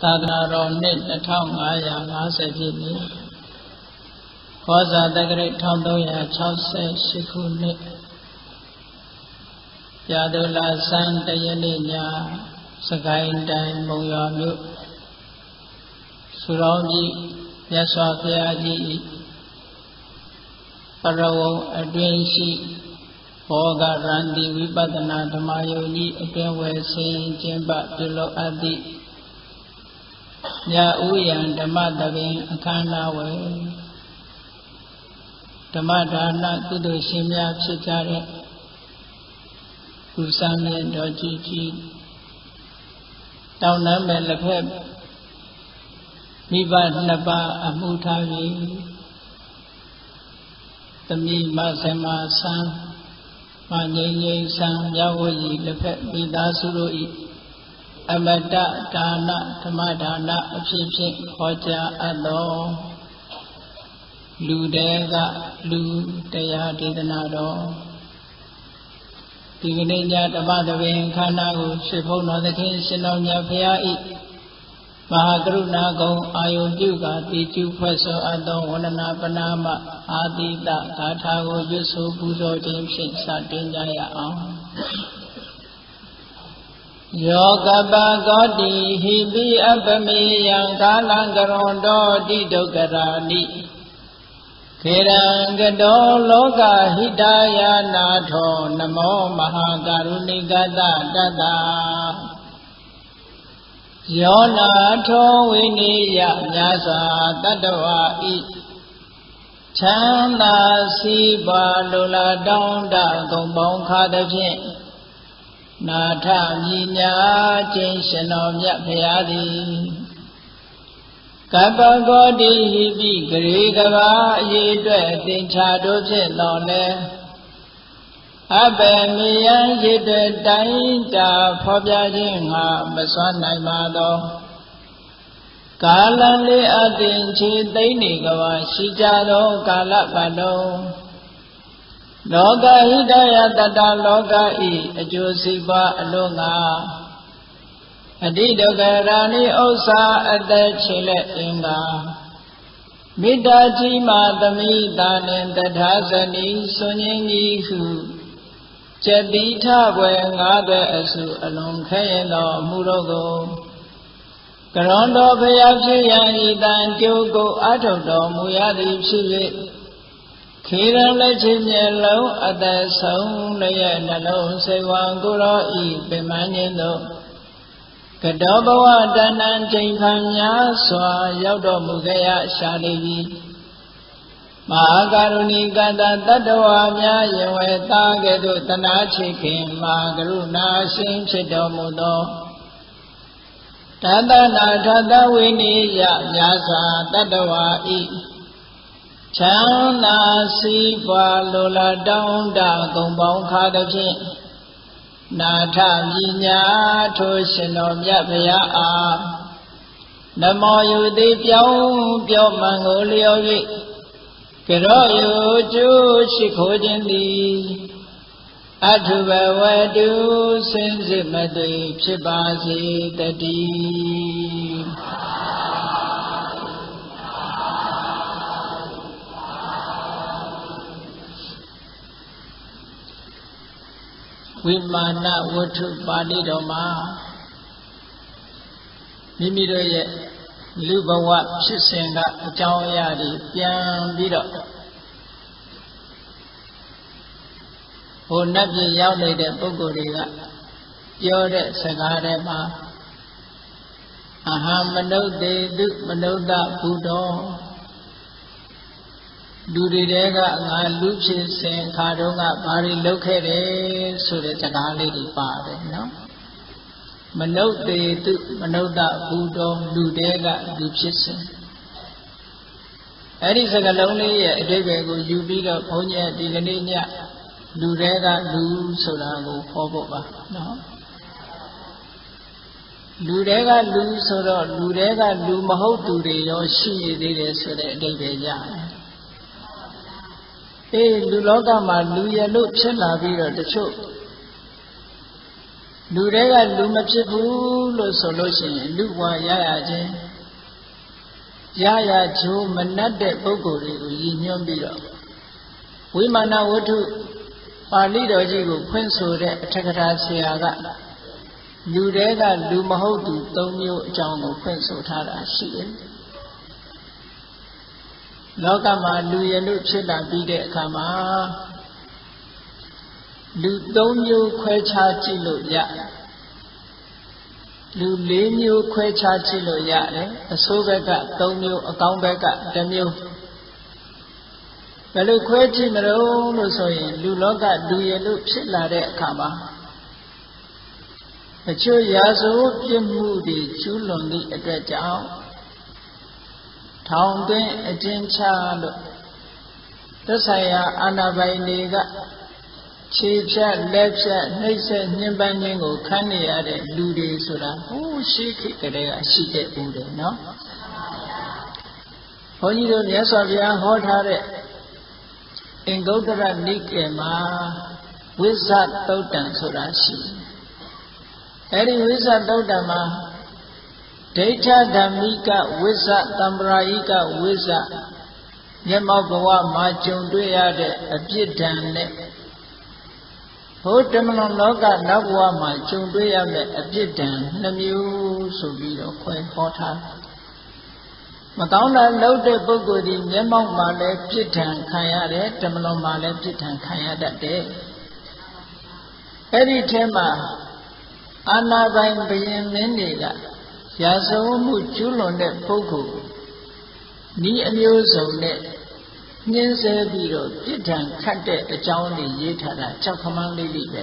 သာသနာတော်နှစ်2550ပြည့်နှစ်ခောဇာတက္ကရာ1368ခုနှစ်ပြာဒုလဆန်းတရနေ့ညစကိုင်းတိုင်းမုံရွာမြို့စုတော်ကြီးမြတ်စွာဘုရားကြီးပရဝုံအတွင်းရှိဘောဂရန္တိဝိပဿနာဓမ္မယုံကြီးအတွင်းဝယ်ဆင်းကျင့်ပပြုလုပ်အပ်သည့်ညဥယျံဓမ္မသဘင်အခမ်းအနားဝယ်ဓမ္မဒါနကုသိုလ်ရှင်များဖြစ်ကြတဲ့ကုသမြတ်တော်ကြီးတောင်းနှံမဲ့လက်ဖက်မိဘနှစ်ပါးအမှုထားပြီးသမီးမဆမဆန်းမငိမ့်ငိမ့်ဆန်းမြဝရီလက်ဖက်မိသားစုတို့၏အမတဒါနဓမ္မဒါနအဖြစ်ဖြင့်ဟောကြားအပ်သောလူတဲကလူတရားဒေသနာတော်ဒီကနေ့ညဓမ္မသဘင်ခန္ဓာကိုရွှေဘုန်းတော်သခင်ရှင်တော်မြတ်ဖရာ၏မဟာကရုဏာကုံအာယုပြုကာတိကျုဖွဲ့ဆိုအပ်သောဝန္ဒနာပနာမအာတိတဂါထာကိုရွတ်ဆိုပူဇော်ခြင်းဖြင့်စတင်ကြရအောင်ယောကပကောတိဟိပိအပမေယံကာလံကရွန်တောတိဒုက္ခရာနိခေရံကတောလောကဟိတယာနာထောနမောမဟာကရုဏိကတတတ္တယောနာထောဝိနိယမြတ်စွာတတ္တဝါဤချမ်းသာစီးပွားလိုလားတောင်းတဂုံပေါင်းခါသဖြင့်နာထမြညာခြင်းရှင်တော်မြတ်ဖရာသည်ကပ္ပဂောတိဟိပိဂရေကဘာအရေးအတွက်သင်္ချာတို့ဖြင့်တော်လဲအဘယ်မြေယံရည်တဲ့တိုင်းတာဖော်ပြခြင်းငါမစွမ်းနိုင်ပါသောကာလလေးအတင်ချေသိမ့်နေကဘာရှိကြသောကာလပတ်လုံးလောကဟိတယတတလောကဤအကျိုးစီးပွားအလို့ငါအတိဒုက္ခရာနိဥစ္စာအသက်ချေလက်အင်္ဂါမေတ္တာကြီးမှသမိတာနှင့်တထာဇနီဆွန်ခြင်းကြီးဟုကျက်တိထဘွယ်ငါးသွဲအစုအလုံးခဲရင်သောအမှုတို့ကိုကရွန်တော်ဖျားဖြစ်ရန်ဤတန်ကြိုးကိုအထုတော်မူရသည်ဖြစ်၍ခေရလက်ချင်းမျက်လုံးအသက်ဆုံးလည်းနှလုံးစိတ်ဝံကိုယ်တော်ဤပင်မခြင်းတို့ကတောဘဝတဏ္ဍချိန်ခံများစွာရောက်တော်မူခဲ့ရရှာလိမ့်မည်မဟာကရုဏိကတတတ္တဝါများယင်ဝေသားကဲ့သို့တနာချစ်ခင်မဟာကရုဏာရှင်ဖြစ်တော်မူသောတသနာထသဝိနိယမြတ်စွာတတ္တဝါဤချမ်းသာစီးပွားလိုလားတောင်းတဂုံပေါင်းခါသဖြင့်နာထမြညာထိုရှင်တော်မြတ်ဖရာအားနမောယုတိပြောင်းပြောမှန်ကိုလျော်၍ကရောယုကျိုးရှိခိုးခြင်းသည်အထုဘဝတုစင်စစ်မသွေဖြစ်ပါစေတည်းဝိမာနဝတ္ထုပါဠိတော်မှာမိမိတို့ရဲ့လူဘဝဖြစ်စဉ်ကအကြောင်းအရာတွေပြန်ပြီးတော့ဟိုနတ်ပြည်ရောက်နေတဲ့ပုဂ္ဂိုလ်တွေကပြောတဲ့စကားတွေမှာအဟံမနုဿေတုမနုဿဘုဒ္ဓောလူတွေကငါလူဖြစ်စဉ်ခါတော့ကဘာတွေလုပ်ခဲ့တယ်ဆိုတဲ့စကားလေးတွေပါတယ်နော်မနုဿေတုမနုဿဘုဒ္ဓောလူတွေကလူဖြစ်စဉ်အဲ့ဒီစကားလုံးလေးရဲ့အဓိပ္ပာယ်ကိုယူပြီးတော့ဘုန်းကြီးဒီကနေ့ညလူတွေကလူဆိုတာကိုဟောဖို့ပါနော်လူတွေကလူဆိုတော့လူတွေကလူမဟုတ်သူတွေရောရှိရသေးတယ်ဆိုတဲ့အဓိပ္ပာယ်ရတယ်လူလောကမှာလူရလို့ဖြစ်လာပြီးတော့တချို့ လူတွေကလူမဖြစ်ဘူးလို့ဆိုလို့ရှိရင်လူဘဝရရချင်းရရချိုးမနှက်တဲ့ပုဂ္ဂိုလ်တွေကိုရည်ညွှန်းပြီးတော့ဝိမာနဝတ္ထုပါဠိတော်ကြီးကိုဖွင့်ဆိုတဲ့အထက်ကထာဆရာကလူတွေကလူမဟုတ်သူ၃မျိုးအကြောင်းကိုဖွင့်ဆိုထားတာရှိတယ်လောကမှာလူရလို့ဖြစ်လာပြီးတဲ့အခါမှာလူ၃မျိုးခွဲခြားကြည့်လို့ရလူ၄မျိုးခွဲခြားကြည့်လို့ရတယ်အဆိုးဘက်က၃မျိုးအကောင်းဘက်က၁မျိုးဘယ်လိုခွဲကြည့်မလို့ဆိုရင်လူလောကလူရလို့ဖြစ်လာတဲ့အခါမှာအချို့ရာဇဝတ်ပြစ်မှုတွေကျူးလွန်သည့်အတွက်ကြောင့်ထောင်သွင်းအကျဉ်းချလို့သက်ဆိုင်ရာအာဏာပိုင်တွေကခြေဖြတ်လက်ဖြတ်နှိပ်စက်ညှဉ်းပန်းခြင်းကိုခံနေရတဲ့လူတွေဆိုတာဟိုးရှိခေတ်ကတည်းကရှိခဲ့ဦးတယ်နော်ဘုန်းကြီးတို့မြတ်စွာဘုရားဟောထားတဲ့အင်္ဂုတ္တရနိကေမှာဝိဇ္ဇသုတ်တံဆိုတာရှိတယ်အဲဒီဝိဇ္ဇသုတ်တံမှာဒိဋ္ဌဓမ္မိကဝိဇ္ဇတံပရာယိကဝိဇ္ဇမျက်မှောက်ဘဝမှာကြုံတွေ့ရတဲ့အပြစ်ဒဏ်နဲ့ဘုဒ္ဓမလွန်လောကနောက်ဘဝမှာကြုံတွေ့ရမယ့်အပြစ်ဒဏ်2မျိုးဆိုပြီးတော့ခွဲဟောထားမကောင်းတာလုပ်တဲ့ပုဂ္ဂိုလ်ဒီမျက်မှောက်မှာလည်းပြစ်ဒဏ်ခံရတယ်ဓမ္မလွန်မှာလည်းပြစ်ဒဏ်ခံရတတ်တယ်အဲ့ဒီထဲမှာအာနာပိုင်ဘုရင်မင်းတွေကရာဇဝတ်မှုကျူးလွန်တဲ့ပုဂ္ဂိုလ်ဤအမျိုးစုံနဲ့ညှင်းဆဲပြီးတော့ပြစ်ဒဏ်ခတ်တဲ့အကြောင်းတွေရေးထားတာကြောက်ခမန်းလေးတွေပဲ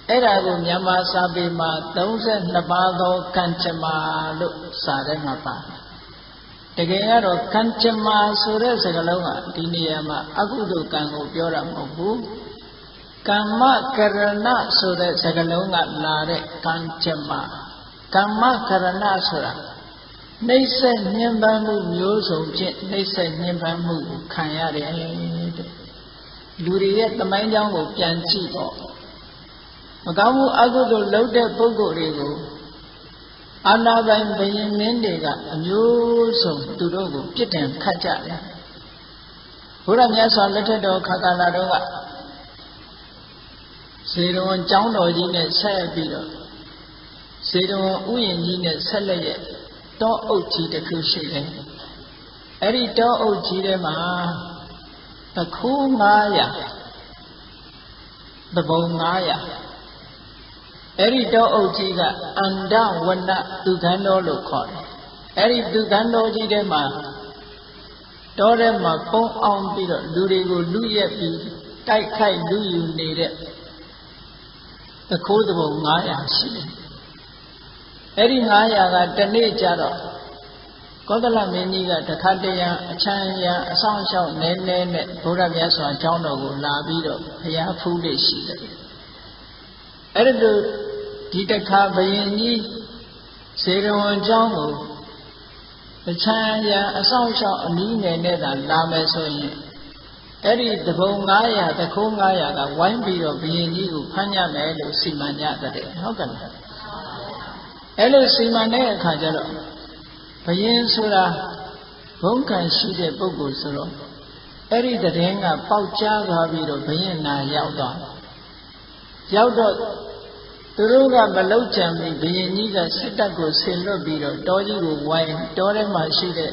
အဲ့ဒါကိုမြန်မာစာပေမှာ32ပါးသောကံကြမ္မာလို့စာထဲမှာပါတယ်တကယ်ကတော့ကံကြမ္မာဆိုတဲ့စကားလုံးကဒီနေရာမှာအကုသိုလ်ကံကိုပြောတာမဟုတ်ဘူးကမ္မကရဏဆိုတဲ့စကားလုံးကလာတဲ့ကံကြမ္မာကမ္မကရဏဆိုတာနှိမ့်ဆက်ညှဉ်းပန်းမှုမျိုးစုံဖြင့်နှိမ့်ဆက်ညှဉ်းပန်းမှုကိုခံရတယ်တဲ့လူတွေရဲ့သမိုင်းကြောင်းကိုပြန်ကြည့်တော့မကောင်းမှုအကုသိုလ်လုပ်တဲ့ပုဂ္ဂိုလ်တွေကိုအာနာပိုင်ဘုရင်မင်းတွေကအမျိုးစုံသူတို့ကိုပြစ်ဒဏ်ခတ်ကြတယ်ဘုရားမြတ်စွာလက်ထက်တော်ခါကာလတော်ကဇေရဝံကျောင်းတော်ကြီးနဲ့ဆက်ပြီးတော့ဇေရဝံဥယျာဉ်ကြီးနဲ့ဆက်လက်ရဲ့တောအုပ်ကြီးတစ်ခုရှိတယ်အဲ့ဒီတောအုပ်ကြီးထဲမှာတခိုး900တပုံ900အဲ့ဒီတောအုပ်ကြီးကအန္တဝနသူခန်းတော်လို့ခေါ်တယ်အဲ့ဒီသူခန်းတော်ကြီးထဲမှာတောထဲမှာပုံအောင်ပြီးတော့လူတွေကိုလူရက်ပြီးတိုက်ခိုက်လူယူနေတဲ့တခိုးတပုံ900ရှိတယ်အဲ့ဒီ900ကတနေ့ကျတော့ကောသလမင်းကြီးကတခါတရံအချမ်းရံအဆောင်ရှောက်နဲနဲနဲ့ဘုရားမြတ်စွာကျောင်းတော်ကိုလာပြီးတော့ဘုရားဖူးလေးရှိတယ်အဲ့ဒီလိုဒီတခါဘယင်ကြီးဇေရဝံကျောင်းကိုအချမ်းရံအဆောင်ရှောက်အနည်းငယ်နဲ့သာလာမယ်ဆိုရင်အဲ့ဒီတပုံ900တခိုး900ကဝိုင်းပြီးတော့ဘယင်ကြီးကိုဖမ်းရမယ်လို့စီမံကြတဲ့ဟုတ်ကဲ့အဲ့လိုစီမံတဲ့အခါကျတော့ဘယင်ဆိုတာဘုံကံရှိတဲ့ပုဂ္ဂိုလ်ဆိုတော့အဲ့ဒီတည်င်းကပေါက်ကြားသွားပြီးတော့ဘယင်နာရောက်တော့သူတို့ကမလောက်ကြံပြီးဘယင်ကြီးကစစ်တပ်ကိုဆင်လွတ်ပြီးတော့တောကြီးကိုဝိုင်းတောထဲမှာရှိတဲ့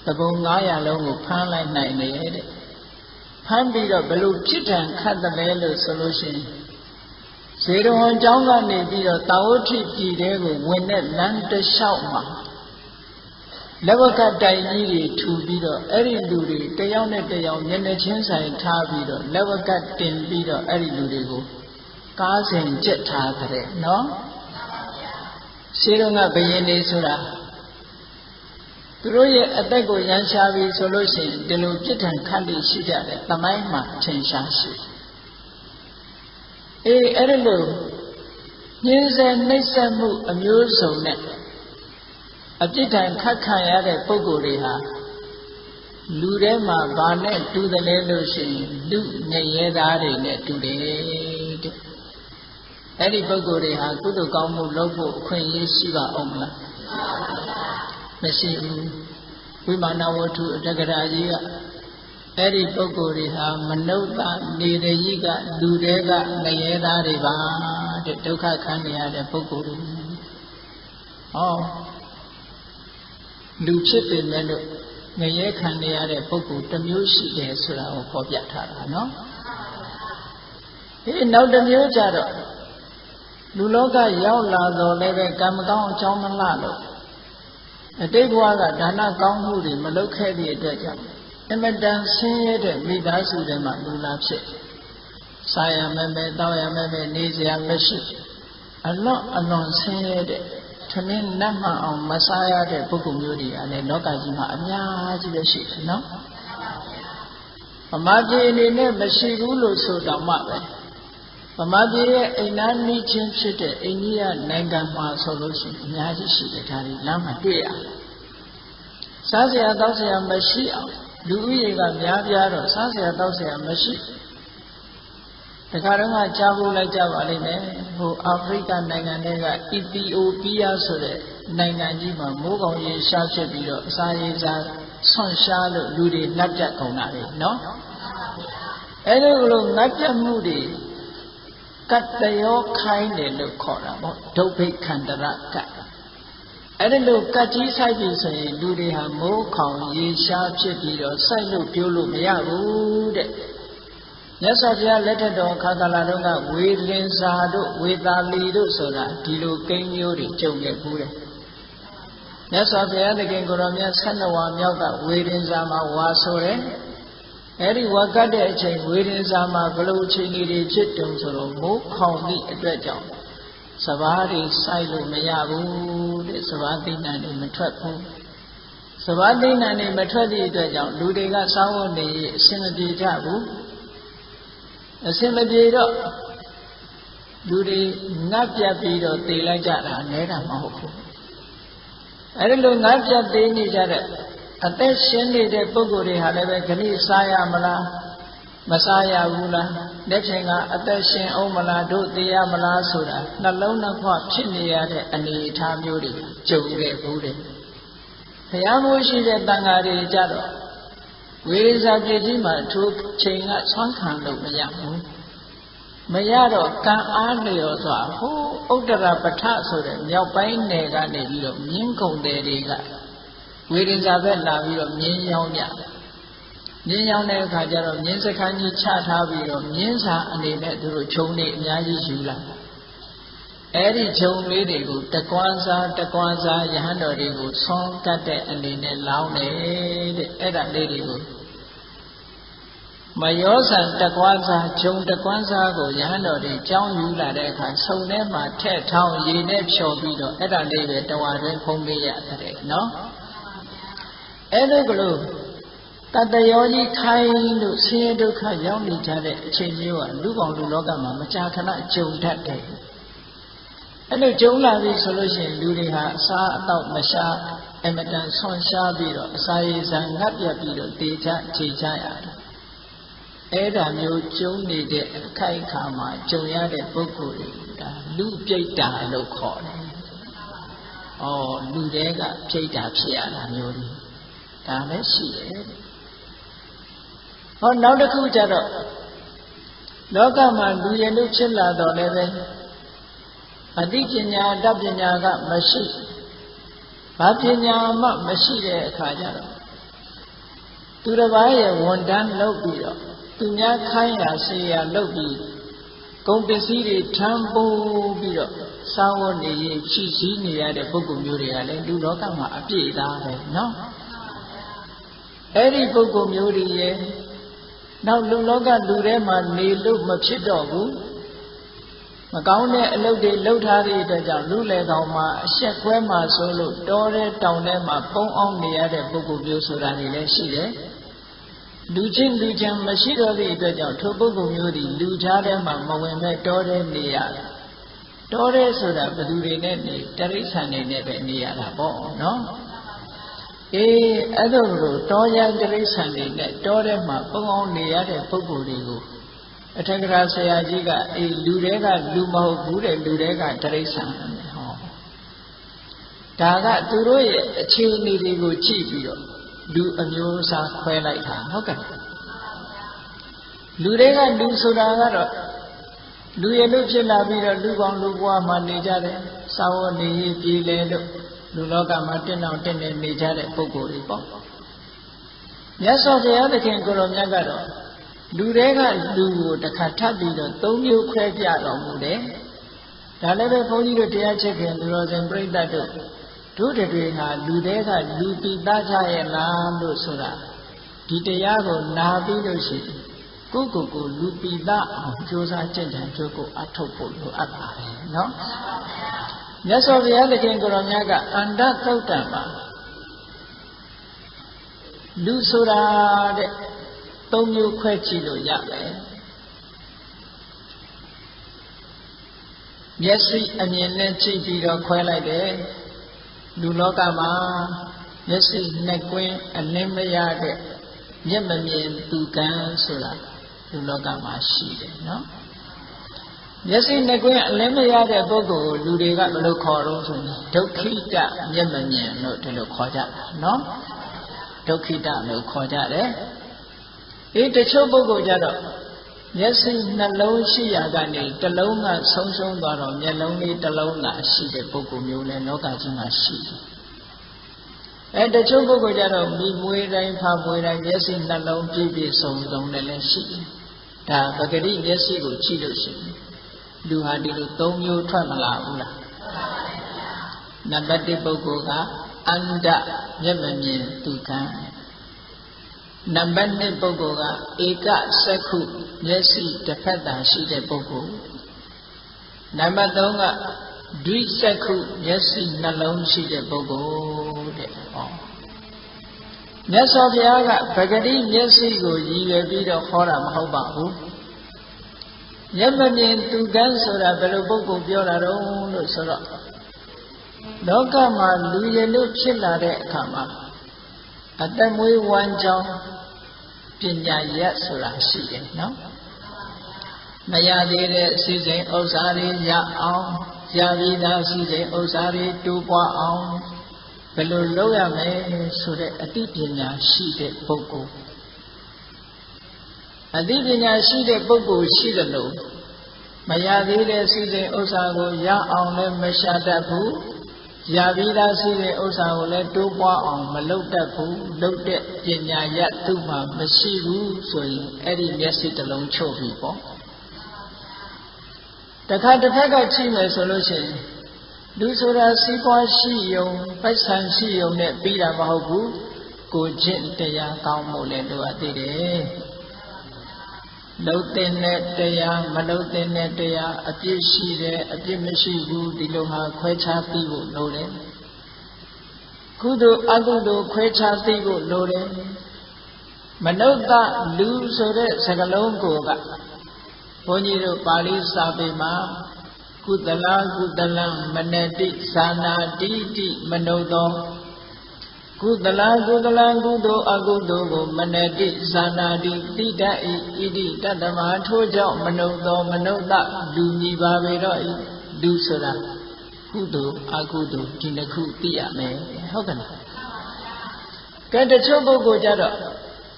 တပုံ900လုံးကိုဖမ်းလိုက်နိုင်တယ်တဲ့ဖမ်းပြီးတော့ဘယ်လိုဖြစ်တံခတ်တယ်လဲလို့ဆိုလို့ရှိရင်ဇေရဝံကျောင်းကနေပြီးတော့တာဝတိပြည်တဲကိုဝင်တဲ့လမ်းတစ်လျှောက်မှာလက်ဝကတိုင်ကြီးတွေထူပြီးတော့အဲ့ဒီလူတွေတယောက်နဲ့တယောက်မျက်နှာချင်းဆိုင်ထားပြီးတော့လက်ဝကတင်ပြီးတော့အဲ့ဒီလူတွေကိုကားစဉ်ကြက်ထားတဲ့နော်ရှင်းတော့ကဘယင်နေဆိုတာသူတို့ရဲ့အသက်ကိုရန်ရှာပြီးဆိုလို့ရှိရင်ဒီလိုပြစ်ဒဏ်ခတ်လို့ရှိကြတယ်သမိုင်းမှာအထင်ရှားရှိအဲ့ဒီလိုညှင်းဆဲနှိပ်စက်မှုအမျိုးစုံနဲ့အပြစ်ဒဏ်ခတ်ခံရတဲ့ပုဂ္ဂိုလ်တွေဟာလူထဲမှာဘာနဲ့တူတယ်လဲလို့ရှိရင်လူငရဲသားတွေနဲ့တူတယ်တဲ့ အဲ့ဒီပုဂ္ဂိုလ်တွေဟာကုသိုလ်ကောင်းမှုလုပ်ဖို့အခွင့်အရေးရှိပါအောင်မလားမရှိဘူးဝိမာနဝတ္ထုအတက္ကရာကြီးကအဲ့ဒီပုဂ္ဂိုလ်တွေဟာမနုဿနေရကြီးကလူတွေကငရဲသားတွေပါတဲ့ဒုက္ခခံနေရတဲ့ပုဂ္ဂိုလ်တွေဟောလူဖြစ်ပေမဲ့လို့ငရဲခံနေရတဲ့ပုဂ္ဂိုလ်တစ်မျိုးရှိတယ်ဆိုတာကိုဖော်ပြထားတာနော်ဒီနောက်တစ်မျိုးကြတော့လူလောကရောက်လာတော့လည်းပဲကံမကောင်းအကြောင်းမလှလို့အတိတ်ဘဝကဒါနကောင်းမှုတွေမလုပ်ခဲ့တဲ့အတွက်ကြောင့်အမတန်ဆင်းရဲတဲ့မိသားစုတွေမှာလူလာဖြစ်စားရမယ်မယ်တောက်ရမယ်မယ်နေစရာမရှိအလွန်ဆင်းရဲတဲ့ထမင်းနတ်မှအောင်မစားရတဲ့ပုဂ္ဂိုလ်မျိုးတွေကလည်းလောကကြီးမှာအများကြီးပဲရှိတယ်နော်ဗမာပြည်အနေနဲ့မရှိဘူးလို့ဆိုတော့မှပဲဗမာပြည်ရဲ့အိမ်နာနီးချင်းဖြစ်တဲ့အိန္ဒိယနိုင်ငံမှာဆိုလို့ရှိရင်အများကြီးရှိတယ်ဒါတွေလမ်းမှာတွေ့ရတယ်စားစရာတောက်စရာမရှိအောင်လူဦးရေကများပြားတော့စားစရာတောက်စရာမရှိတခါတော့ကြားဖို့လိုက်ကြပါလိမ့်မယ်ဟိုအာဖရိကနိုင်ငံတွေကအီသီအိုပီးယားဆိုတဲ့နိုင်ငံကြီးမှာမိုးကောင်ရေရှားဖြစ်ပြီးတော့အစာရေစာဆွန့်ရှားလို့လူတွေငတ်ပြတ်ကုန်တာလေနော်အဲ့လိုငတ်ပြတ်မှုတွေကတ္တရောခိုင်းတယ်လို့ခေါ်တာပေါ့ဒုဗ္ဗိခန္တရကတ်အဲ့ဒီလိုကတ်ကြီးဆိုင်ပြီဆိုရင်လူတွေဟာမိုးခေါင်ရေရှားဖြစ်ပြီးတော့စိုက်လို့ပြိုးလို့မရဘူးတဲ့မြတ်စွာဘုရားလက်ထက်တော်ခါကာလတုန်းကဝေလင်စာတို့ဝေသာလီတို့ဆိုတာဒီလိုကိန်းမျိုးတွေကြုံခဲ့ဘူးတဲ့မြတ်စွာဘုရားသခင်ကိုရောမြတ်12ဝါမြောက်ကဝေလင်စာမှာဝါဆိုတယ်အဲ့ဒီဝါကတ်တဲ့အချိန်ဝေလင်စာမှာဘလို့အချိန်တွေဖြစ်တုံဆိုတော့မိုးခေါင်သည့်အတွက်ကြောင့်စဘာတွေစိုက်လို့မရဘူးတဲ့စဘာသိဏတွေမထွက်ဘူးစဘာသိဏတွေမထွက်သည့်အတွက်ကြောင့်လူတွေကစားဝတ်နေအဆင်မပြေကြဘူးအဆင်မပြေတော့လူတွေငတ်ပြတ်ပြီးတော့သေလိုက်ကြတာနဲတာမဟုတ်ဘူးအဲ့ဒီလိုငတ်ပြတ်သေးနေကြတဲ့အသက်ရှင်နေတဲ့ပုဂ္ဂိုလ်တွေဟာလည်းပဲခဏစားရမလားမစားရဘူးလားလက်ချိန်ကအသက်ရှင်အောင်မလားတို့သေရမလားဆိုတာနှလုံးနှစ်ခွဖြစ်နေရတဲ့အနေအထားမျိုးတွေကြုံခဲ့ဘူးတဲ့ဘုရားမိုးရှိတဲ့တန်ဃာတွေကြတော့ဝေဇာပြည်ကြီးမှာထိုချိန်ကဆွမ်းခံလို့မရဘူးမရတော့ကံအားလျော်စွာဟိုဥဒ္ဒရာပဋ္ဌဆိုတဲ့မြောက်ပိုင်းနယ်ကနေပြီးတော့မြင်းကုံတယ်တွေကဝေဇာဘက်လာပြီးတော့မြင်းရောင်းကြမြင်းရောင်းတဲ့အခါကျတော့မြင်းစခန်းကြီးချထားပြီးတော့မြင်းစာအနေနဲ့သူတို့ခြုံနေအများကြီးယူလာအဲ့ဒီခြုံလေးတွေကိုတကွမ်းစားယဟန်တော်တွေကိုဆွမ်းကတ်တဲ့အနေနဲ့လောင်းတယ်တဲ့အဲ့ဒါလေးတွေကိုမယောဆန်တကွမ်းစားခြုံတကွမ်းစားကိုယဟန်တော်တွေကြောင်းယူလာတဲ့အခါဆုံထဲမှာထည့်ထောင်းရေနဲ့ဖြော်ပြီးတော့အဲ့ဒါလေးပဲတဝါတွင်ဖုံးပေးရတယ်နော်အဲ့လိုကလို့တတ္တရောကြီးခိုင်းလို့ဆင်းရဲဒုက္ခရောက်နေကြတဲ့အချိန်မျိုးကလူပေါင်းလူလောကမှာမကြာခဏကြုံတတ်တယ်အဲ့လိုကြုံလာပြီဆိုလို့ရှိရင်လူတွေဟာအစားအသောက်မရှားအမတန်ဆွန်ရှားပြီးတော့အစာရေစာငတ်ပြတ်ပြီးတော့တေချခြေချရတယ်အဲ့ဒါမျိုးကြုံနေတဲ့အခိုက်အခါမှာကြုံရတဲ့ပုဂ္ဂိုလ်တွေဒါလူပြိတ္တာလို့ခေါ်တယ်။အော်လူတွေကပြိတ္တာဖြစ်ရတာမျိုးတွေဒါလည်းရှိတယ်။ဟောနောက်တစ်ခုကျတော့လောကမှာလူရည်လို့ဖြစ်လာတော့လည်းပဲအသိပညာအတတ်ပညာကမရှိဘာပညာမှမရှိတဲ့အခါကျတော့သူတစ်ပါးရဲ့ဝန်တန်းလုပ်ပြီးတော့သူများခိုင်းရာဆေးရာလုပ်ပြီးကုန်ပစ္စည်းတွေထမ်းပိုးပြီးတော့စားဝတ်နေရင်ဖြည့်ဆည်းနေရတဲ့ပုဂ္ဂိုလ်မျိုးတွေကလည်းလူလောကမှာအပြည့်သားပဲနော်အဲ့ဒီပုဂ္ဂိုလ်မျိုးတွေရဲ့နောက်လူလောကလူထဲမှာနေလို့မဖြစ်တော့ဘူးမကောင်းတဲ့အလုပ်တွေလုပ်ထားတဲ့အတွက်ကြောင့်လူလေကောင်မှာအဆက်ကွဲမှာဆိုလို့တောထဲတောင်ထဲမှာပုံအောင်နေရတဲ့ပုဂ္ဂိုလ်မျိုးဆိုတာတွေလည်းရှိတယ်လူချင်းမရှိတော့တဲ့အတွက်ကြောင့်ထိုပုဂ္ဂိုလ်မျိုးဒီလူကြားထဲမှာမဝင်မဲ့တောထဲနေရတယ်တောထဲဆိုတာဘယ်သူတွေနဲ့နေတရိစ္ဆာန်တွေနဲ့ပဲနေရတာပေါ့နော်အဲ့လိုတောရိုင်းတရိစ္ဆာန်တွေနဲ့တောထဲမှာပုံအောင်နေရတဲ့ပုဂ္ဂိုလ်တွေကို အထက်ကရာဆရာကြီးကလူတွေကလူမဟုတ်ဘူးတဲ့လူတွေကတိရစ္ဆာန်ဟောဒါကသူတို့ရဲ့အခြေအနေတွေကိုကြည့်ပြီးတော့လူအမျိုးအစားခွဲလိုက်တာဟုတ်ကဲ့လူတွေကလူဆိုတာကတော့လူရလို့ဖြစ်လာပြီးတော့လူကောင်းလူဘွားမှနေကြတယ်စာဝတ်နေရေးပြည်လဲလို့လူလောကမှာတင့်အောင်တင့်နေနေကြတဲ့ပုဂ္ဂိုလ်တွေပေါ့မြတ်စွာဘုရားသခင်ကိုရောမြတ်ကတော့လူတွေကလူကိုတစ်ခါထပ်ပြီးတော့၃မျိုးခွဲပြတော်မူတယ်ဒါလည်းပဲဘုန်းကြီးတို့တရားချက်ခင်လူတော်စင်ပြိဋ္ဌတ်တို့တွေဟာလူတွေကလူပိသားကြရဲ့လားလို့ဆိုတာဒီတရားကိုနာပြီးလို့ရှိရင်ကိုလူပိသားအောင်ကြိုးစားကြင်ကြံကြိုးကိုအထုတ်ဖို့လိုအပ်ပါတယ်နော်မြတ်စွာဘုရားသခင်ကိုရောမြတ်ကအန္တသုတ်တံမှာလူဆိုတာတဲ့၃မျိုးခွဲကြည့်လို့ရမယ်မျက်စိအမြင်နဲ့ကြည့်ပြီးတော့ခွဲလိုက်တယ်လူလောကမှာမျက်စိနှစ်ကွင်းအလင်းမရတဲ့မျက်မမြင်သူကံဆိုတာလူလောကမှာရှိတယ်နော်မျက်စိနှစ်ကွင်းအလင်းမရတဲ့ပုဂ္ဂိုလ်ကိုလူတွေကဘယ်လိုခေါ်တော့ဆိုရင်ဒုက္ခိတမျက်မမြင်လို့ဒီလိုခေါ်ကြတာနော်ဒုက္ခိတလို့ခေါ်ကြတယ်တချို့ပုဂ္ဂိုလ်ကြတော့မျက်စိနှလုံးရှိရာကနေတစ်လုံးကဆုံးရှုံးသွားတော့မျက်လုံးလေးတစ်လုံးသာရှိတဲ့ပုဂ္ဂိုလ်မျိုးလည်းလောကကြီးမှာရှိတယ်တချို့ပုဂ္ဂိုလ်ကြတော့မိမွေးတိုင်းဖမွေးတိုင်းမျက်စိနှလုံးပြည့်ပြည့်စုံစုံလည်းရှိတယ်ဒါပဂတိမျက်စိကိုကြည့်လို့ရှိရင်လူဟာဒီလို၃မျိုးထွက်မလာဘူးလားနံပါတ်1ပုဂ္ဂိုလ်ကအန္တမျက်မမြင်သူကံနံပါတ်2ပုဂ္ဂိုလ်ကဧကစက္ခုမျက်စိတစ်ဖက်သာရှိတဲ့ပုဂ္ဂိုလ်နံပါတ်3ကဒွိစက္ခုမျက်စိနှလုံးရှိတဲ့ပုဂ္ဂိုလ်တဲ့ဟောမြတ်စွာဘုရားကပဂတိမျက်စိကိုရည်ရွယ်ပြီးတော့ခေါ်တာမဟုတ်ပါဘူးမျက်မမြင်သူကံဆိုတာဘယ်လိုပုဂ္ဂိုလ်ပြောတာတော့လို့ဆိုတော့လောကမှာလူရည်လို့ဖြစ်လာတဲ့အခါမှာအသက်မွေးဝမ်းကြောင်းပညာရက်ဆိုတာရှိတယ်နော်မရသေးတဲ့စီစဉ်ဥစ္စာတွေရအောင်ရပြီးသားစီစဉ်ဥစ္စာတွေတိုးပွားအောင်ဘယ်လိုလုပ်ရမလဲဆိုတဲ့အသိပညာရှိတဲ့ပုဂ္ဂိုလ်အသိပညာရှိတဲ့ပုဂ္ဂိုလ်ရှိတယ်လို့မရသေးတဲ့စီစဉ်ဥစ္စာကိုရအောင်လည်းမရှာတတ်ဘူးရပြီးသားရှိတဲ့ဥစ္စာကိုလည်းတိုးပွားအောင်မလုပ်တတ်ဘူးလုပ်တဲ့ပညာရသူ့မှာမရှိဘူးဆိုရင်အဲ့ဒီမျက်စိတစ်လုံးချုပ်ပြီပေါ့တခါတစ်ဖက်ကကြည့်မယ်ဆိုလို့ရှိရင်လူဆိုတာစီးပွားရှိယုံပိုက်ဆံရှိယုံနဲ့ပြီးတာမဟုတ်ဘူးကိုကျင့်တရားကောင်းဖို့လည်းလိုအပ်သေးတယ်လုံးတဲ့တရားမလုံးတဲ့တရားအပြစ်ရှိတယ်အပြစ်မရှိဘူးဒီလိုဟာခွဲခြားသိဖို့လိုတယ်ကုသိုလ်အကုသိုလ်ခွဲခြားသိဖို့လိုတယ်မနုဿလူဆိုတဲ့စကားလုံးကိုကဘုန်းကြီးတို့ပါဠိစာပေမှာကုသလကုသလံမနတိဇာနာတိတိမနုဿောကုသလကုသလံကုသိုလ်အကုသိုလ်ကိုမနတိဇာနာတိတိတ္ဣဣတိတတ္တမထို့ကြောင့်မနုဿောမနုဿလူညီပါပေတော့လူဆိုတာကုသိုလ်အကုသိုလ်ဒီနှစ်ခုသိရမယ်ဟုတ်ကဲ့လားကဲတချို့ပုဂ္ဂိုလ်ကြတော့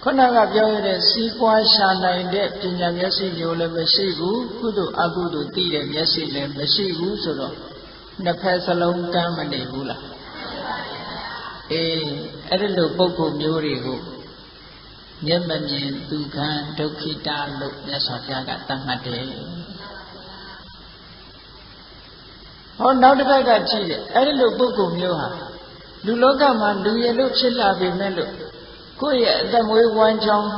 ခုနကပြောရတဲ့စီးပွားရှာနိုင်တဲ့ပညာမျက်စိမျိုးလည်းမရှိဘူးကုသိုလ်အကုသိုလ်သိတဲ့မျက်စိလည်းမရှိဘူးဆိုတော့နှစ်ဖက်စလုံးကမ်းမနေဘူးလားအဲ့ဒီလိုပုဂ္ဂိုလ်မျိုးတွေကိုမျက်မမြင်သူခံဒုက္ခိတလို့မြတ်စွာဘုရားကသတ်မှတ်တယ်ဟောနောက်တစ်ခါကကြည့်တယ်အဲ့ဒီလိုပုဂ္ဂိုလ်မျိုးဟာလူလောကမှာလူရည်လို့ဖြစ်လာပြီမဲ့လို့ကိုယ့်ရဲ့အသက်မွေးဝမ်းကြောင်း